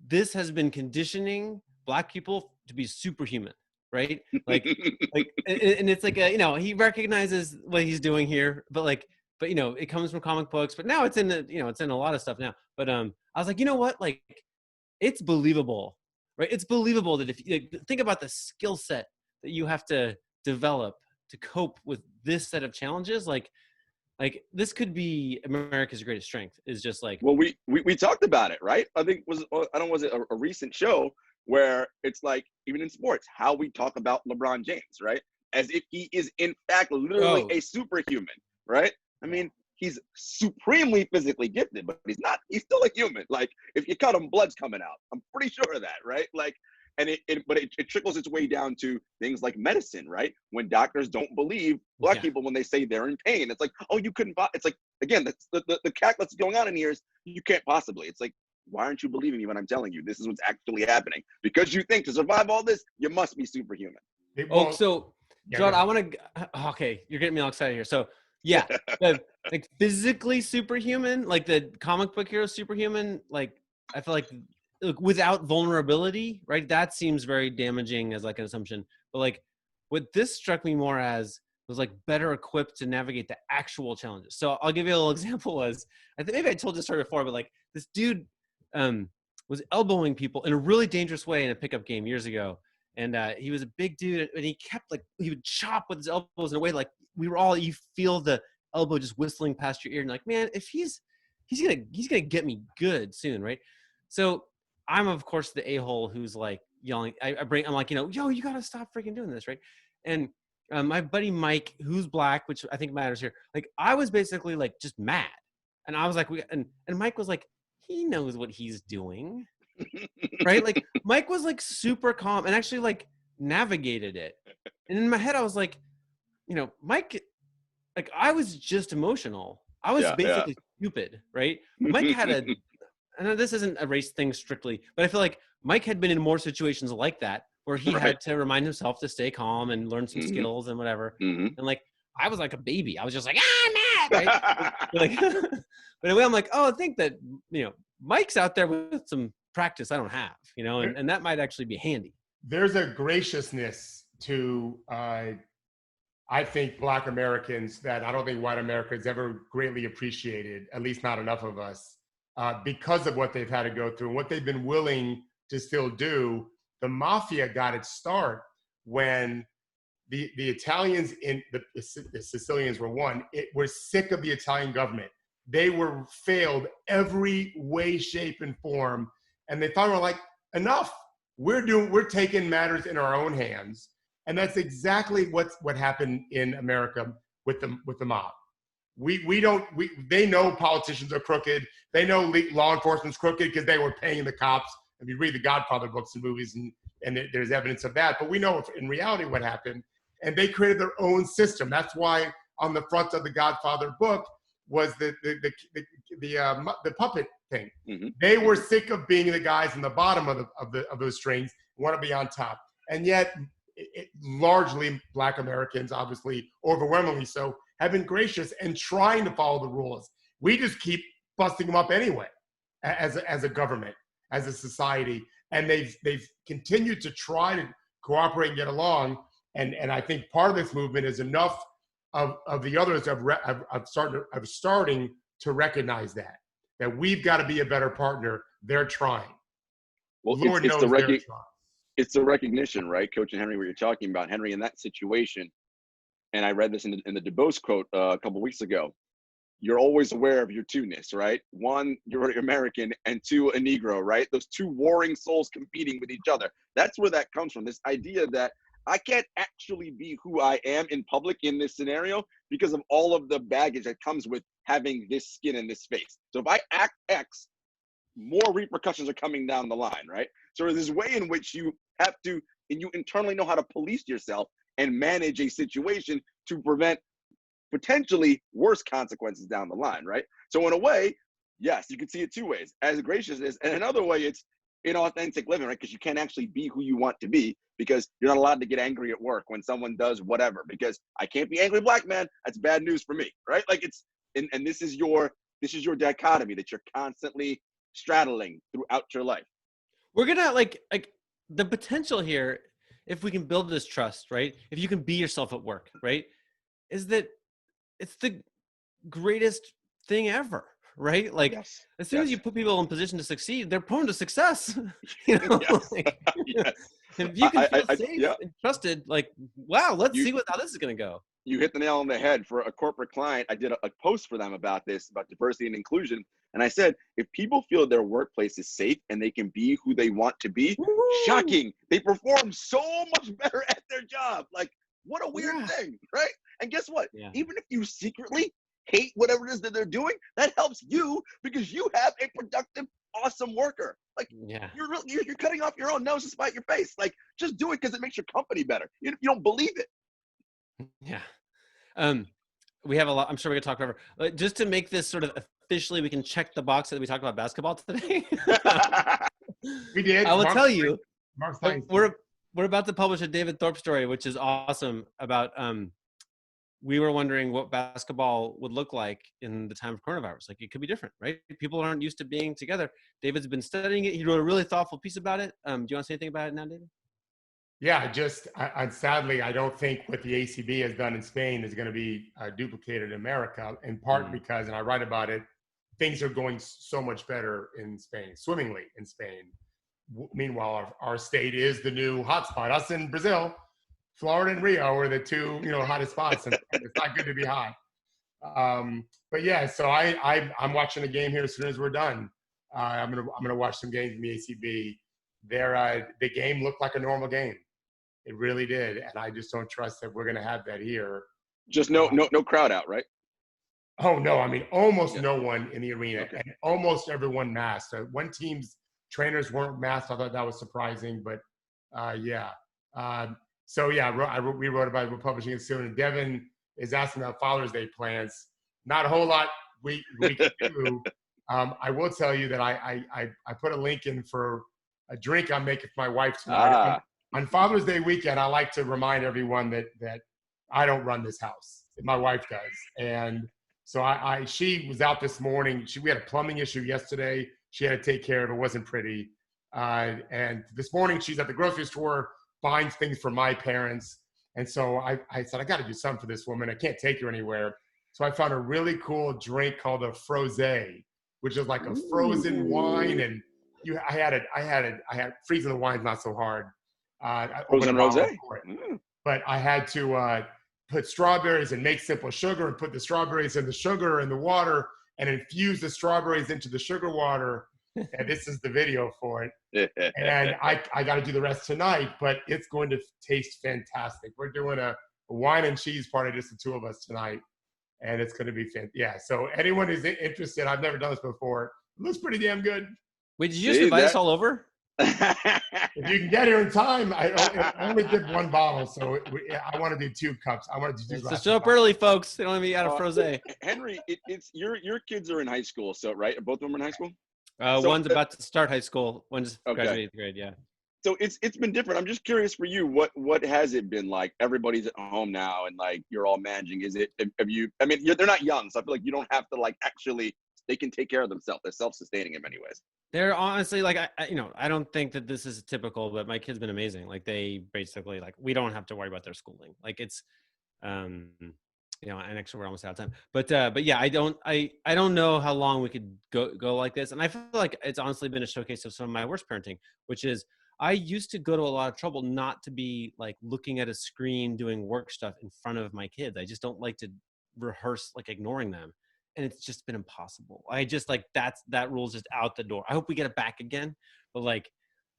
this has been conditioning black people to be superhuman, right? Like, and it's like he recognizes what he's doing here, but it comes from comic books, but now it's in it's in a lot of stuff now. But I was like, you know what? Like, it's believable, right? It's believable that if you think about the skill set that you have to develop to cope with this set of challenges, like this could be America's greatest strength. Is just like, well, we talked about it, right? I think was it a recent show where it's like, even in sports, how we talk about LeBron James, right? As if he is in fact literally a superhuman, right? I mean, he's supremely physically gifted, but he's not. He's still a human. Like, if you cut him, blood's coming out. I'm pretty sure of that, right? Like, and it trickles its way down to things like medicine, right? When doctors don't believe black people when they say they're in pain, it's like, oh, you couldn't. It's like, again, that's the cack that's going on in here is you can't possibly. It's like, why aren't you believing me when I'm telling you this is what's actually happening? Because you think to survive all this, you must be superhuman. So, Jarod, I want to. Okay, you're getting me all excited here. So, yeah, like physically superhuman, like the comic book hero superhuman. Like, I feel like without vulnerability, right? That seems very damaging as like an assumption. But like, what this struck me more as was like better equipped to navigate the actual challenges. So I'll give you a little example. I think maybe I told this story before, but like this dude was elbowing people in a really dangerous way in a pickup game years ago. And he was a big dude, and he kept he would chop with his elbows in a way like you feel the elbow just whistling past your ear, and like, man, if he's gonna get me good soon, right? So I'm of course the a-hole who's like yelling. I'm like, yo, you gotta stop freaking doing this, right? And my buddy Mike, who's black, which I think matters here, like I was basically like just mad, and I was like, and Mike was like, he knows what he's doing, right? Like Mike was like super calm and actually like navigated it. And in my head, I was like, Mike, like I was just emotional. I was basically stupid, right? Mike had I know this isn't a race thing strictly, but I feel like Mike had been in more situations like that where he had to remind himself to stay calm and learn some skills and whatever. And like, I was like a baby. I was just like, I'm mad, right? But anyway, I'm like, oh, I think that, Mike's out there with some practice I don't have, and that might actually be handy. There's a graciousness to, I think, Black Americans that I don't think white America has ever greatly appreciated, at least not enough of us, because of what they've had to go through and what they've been willing to still do. The mafia got its start when the Italians the Sicilians were sick of the Italian government. They were failed every way, shape, and form, and they thought, like, enough. We're taking matters in our own hands, and that's exactly what happened in America with the mob. They know politicians are crooked. They know law enforcement's crooked because they were paying the cops. If you read the Godfather books and movies, and there's evidence of that. But we know in reality what happened, and they created their own system. That's why on the front of the Godfather book was the puppet thing. They were sick of being the guys in the bottom of those strings, want to be on top, and yet largely Black Americans, obviously overwhelmingly so, have been gracious and trying to follow the rules. We just keep busting them up anyway, as a government, as a society, and they've continued to try to cooperate and get along. And I think part of this movement is enough of the others of starting to recognize that we've got to be a better partner. They're trying. Well, Lord knows they're trying. It's the recognition, right, Coach and Henry, what you're talking about. Henry, in that situation, and I read this in the DuBose quote a couple weeks ago, you're always aware of your two-ness, right? One, you're American, and two, a Negro, right? Those two warring souls competing with each other. That's where that comes from, this idea that I can't actually be who I am in public in this scenario because of all of the baggage that comes with having this skin in this face. So if I act X, more repercussions are coming down the line, right? So there's this way in which you have to, and you internally know how to police yourself and manage a situation to prevent potentially worse consequences down the line, right? So in a way, yes, you can see it two ways, as graciousness, and another way it's inauthentic living, right? Because you can't actually be who you want to be because you're not allowed to get angry at work when someone does whatever, because I can't be angry black man. That's bad news for me, right? Like it's, and this is your dichotomy that you're constantly straddling throughout your life. We're gonna like the potential here, if we can build this trust, right? If you can be yourself at work, right? Is that it's the greatest thing ever, right? Like Yes. as soon as you put people in position to succeed, they're prone to success. You know, Yes. like, Yes. if you can feel safe yeah. and trusted, like, wow, let's see how this is gonna go. You hit the nail on the head. For a corporate client, I did a post for them about this, about diversity and inclusion. And I said, if people feel their workplace is safe and they can be who they want to be, shocking, they perform so much better at their job. Like, what a weird thing, right? And guess what? Yeah. Even if you secretly hate whatever it is that they're doing, that helps you because you have a productive, awesome worker. Like, you're cutting off your own nose to spite your face. Like, just do it because it makes your company better. You don't believe it. Yeah. We have a lot. I'm sure we could talk forever. Just to make this sort of officially, we can check the box that we talked about basketball today. We did. I will tell you, we're about to publish a David Thorpe story, which is awesome. About we were wondering what basketball would look like in the time of coronavirus. Like, it could be different, right? People aren't used to being together. David's been studying it. He wrote a really thoughtful piece about it. Do you want to say anything about it now, David? Yeah, sadly, I don't think what the ACB has done in Spain is going to be duplicated in America, in part because, and I write about it, things are going so much better in Spain, swimmingly in Spain. Meanwhile, our state is the new hotspot. Us in Brazil, Florida and Rio are the two, hottest spots, and it's not good to be hot. But yeah, so I'm watching a game here as soon as we're done. I'm gonna watch some games in the ACB. The game looked like a normal game. It really did, and I just don't trust that we're going to have that here. Just no crowd out, right? Oh no, I mean almost no one in the arena, and almost everyone masked. One team's trainers weren't masked. I thought that was surprising, but yeah. So yeah, we wrote about it. We're publishing it soon. And Devin is asking about Father's Day plans. Not a whole lot we can do. I will tell you that I put a link in for a drink I'm making for my wife tonight. On Father's Day weekend, I like to remind everyone that I don't run this house. My wife does. And so she was out this morning. We had a plumbing issue yesterday. She had to take care of it. It wasn't pretty. And this morning, she's at the grocery store buying things for my parents. And so I said, I got to do something for this woman. I can't take her anywhere. So I found a really cool drink called a frosé, which is like a frozen wine. And I had freezing the wine's not so hard. Frozen rosé. But I had to put strawberries and make simple sugar and put the strawberries in the sugar and the water and infuse the strawberries into the sugar water. And this is the video for it. And I got to do the rest tonight, but it's going to taste fantastic. We're doing a wine and cheese party, just the two of us tonight. And it's going to be fantastic. Yeah. So anyone who's interested, I've never done this before. It looks pretty damn good. Wait, did you just invite us all over? If you can get here in time, I only did one bottle, so I want to do 2 cups. I want to do 2 So show up early, folks. They don't want to be out of frosé. Henry, it's your kids are in high school, so right? Both of them are in high school? One's about to start high school. One's graduating 8th grade. Yeah. So it's been different. I'm just curious for you. What has it been like? Everybody's at home now, and like you're all managing. They're not young, so I feel like you don't have to like actually. They can take care of themselves. They're self-sustaining in many ways. They're honestly like, I don't think that this is typical, but my kid's been amazing. Like they basically like, we don't have to worry about their schooling. Like it's, and actually we're almost out of time, but yeah, I don't know how long we could go like this. And I feel like it's honestly been a showcase of some of my worst parenting, which is I used to go to a lot of trouble not to be like looking at a screen, doing work stuff in front of my kids. I just don't like to rehearse, like ignoring them. And it's just been impossible. I just like that rule's just out the door. I hope we get it back again. But like,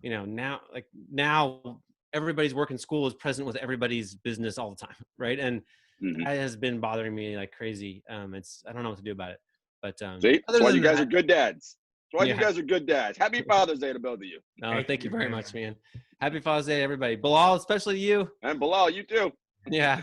now everybody's work in school is present with everybody's business all the time. Right. And that has been bothering me like crazy. I don't know what to do about it. But see, that's why you guys are good dads. That's Well, you guys are good dads. Happy Father's Day to both of you. No, thank you very much, man. Happy Father's Day, everybody. Bilal, especially you. And Bilal, you too. Yeah.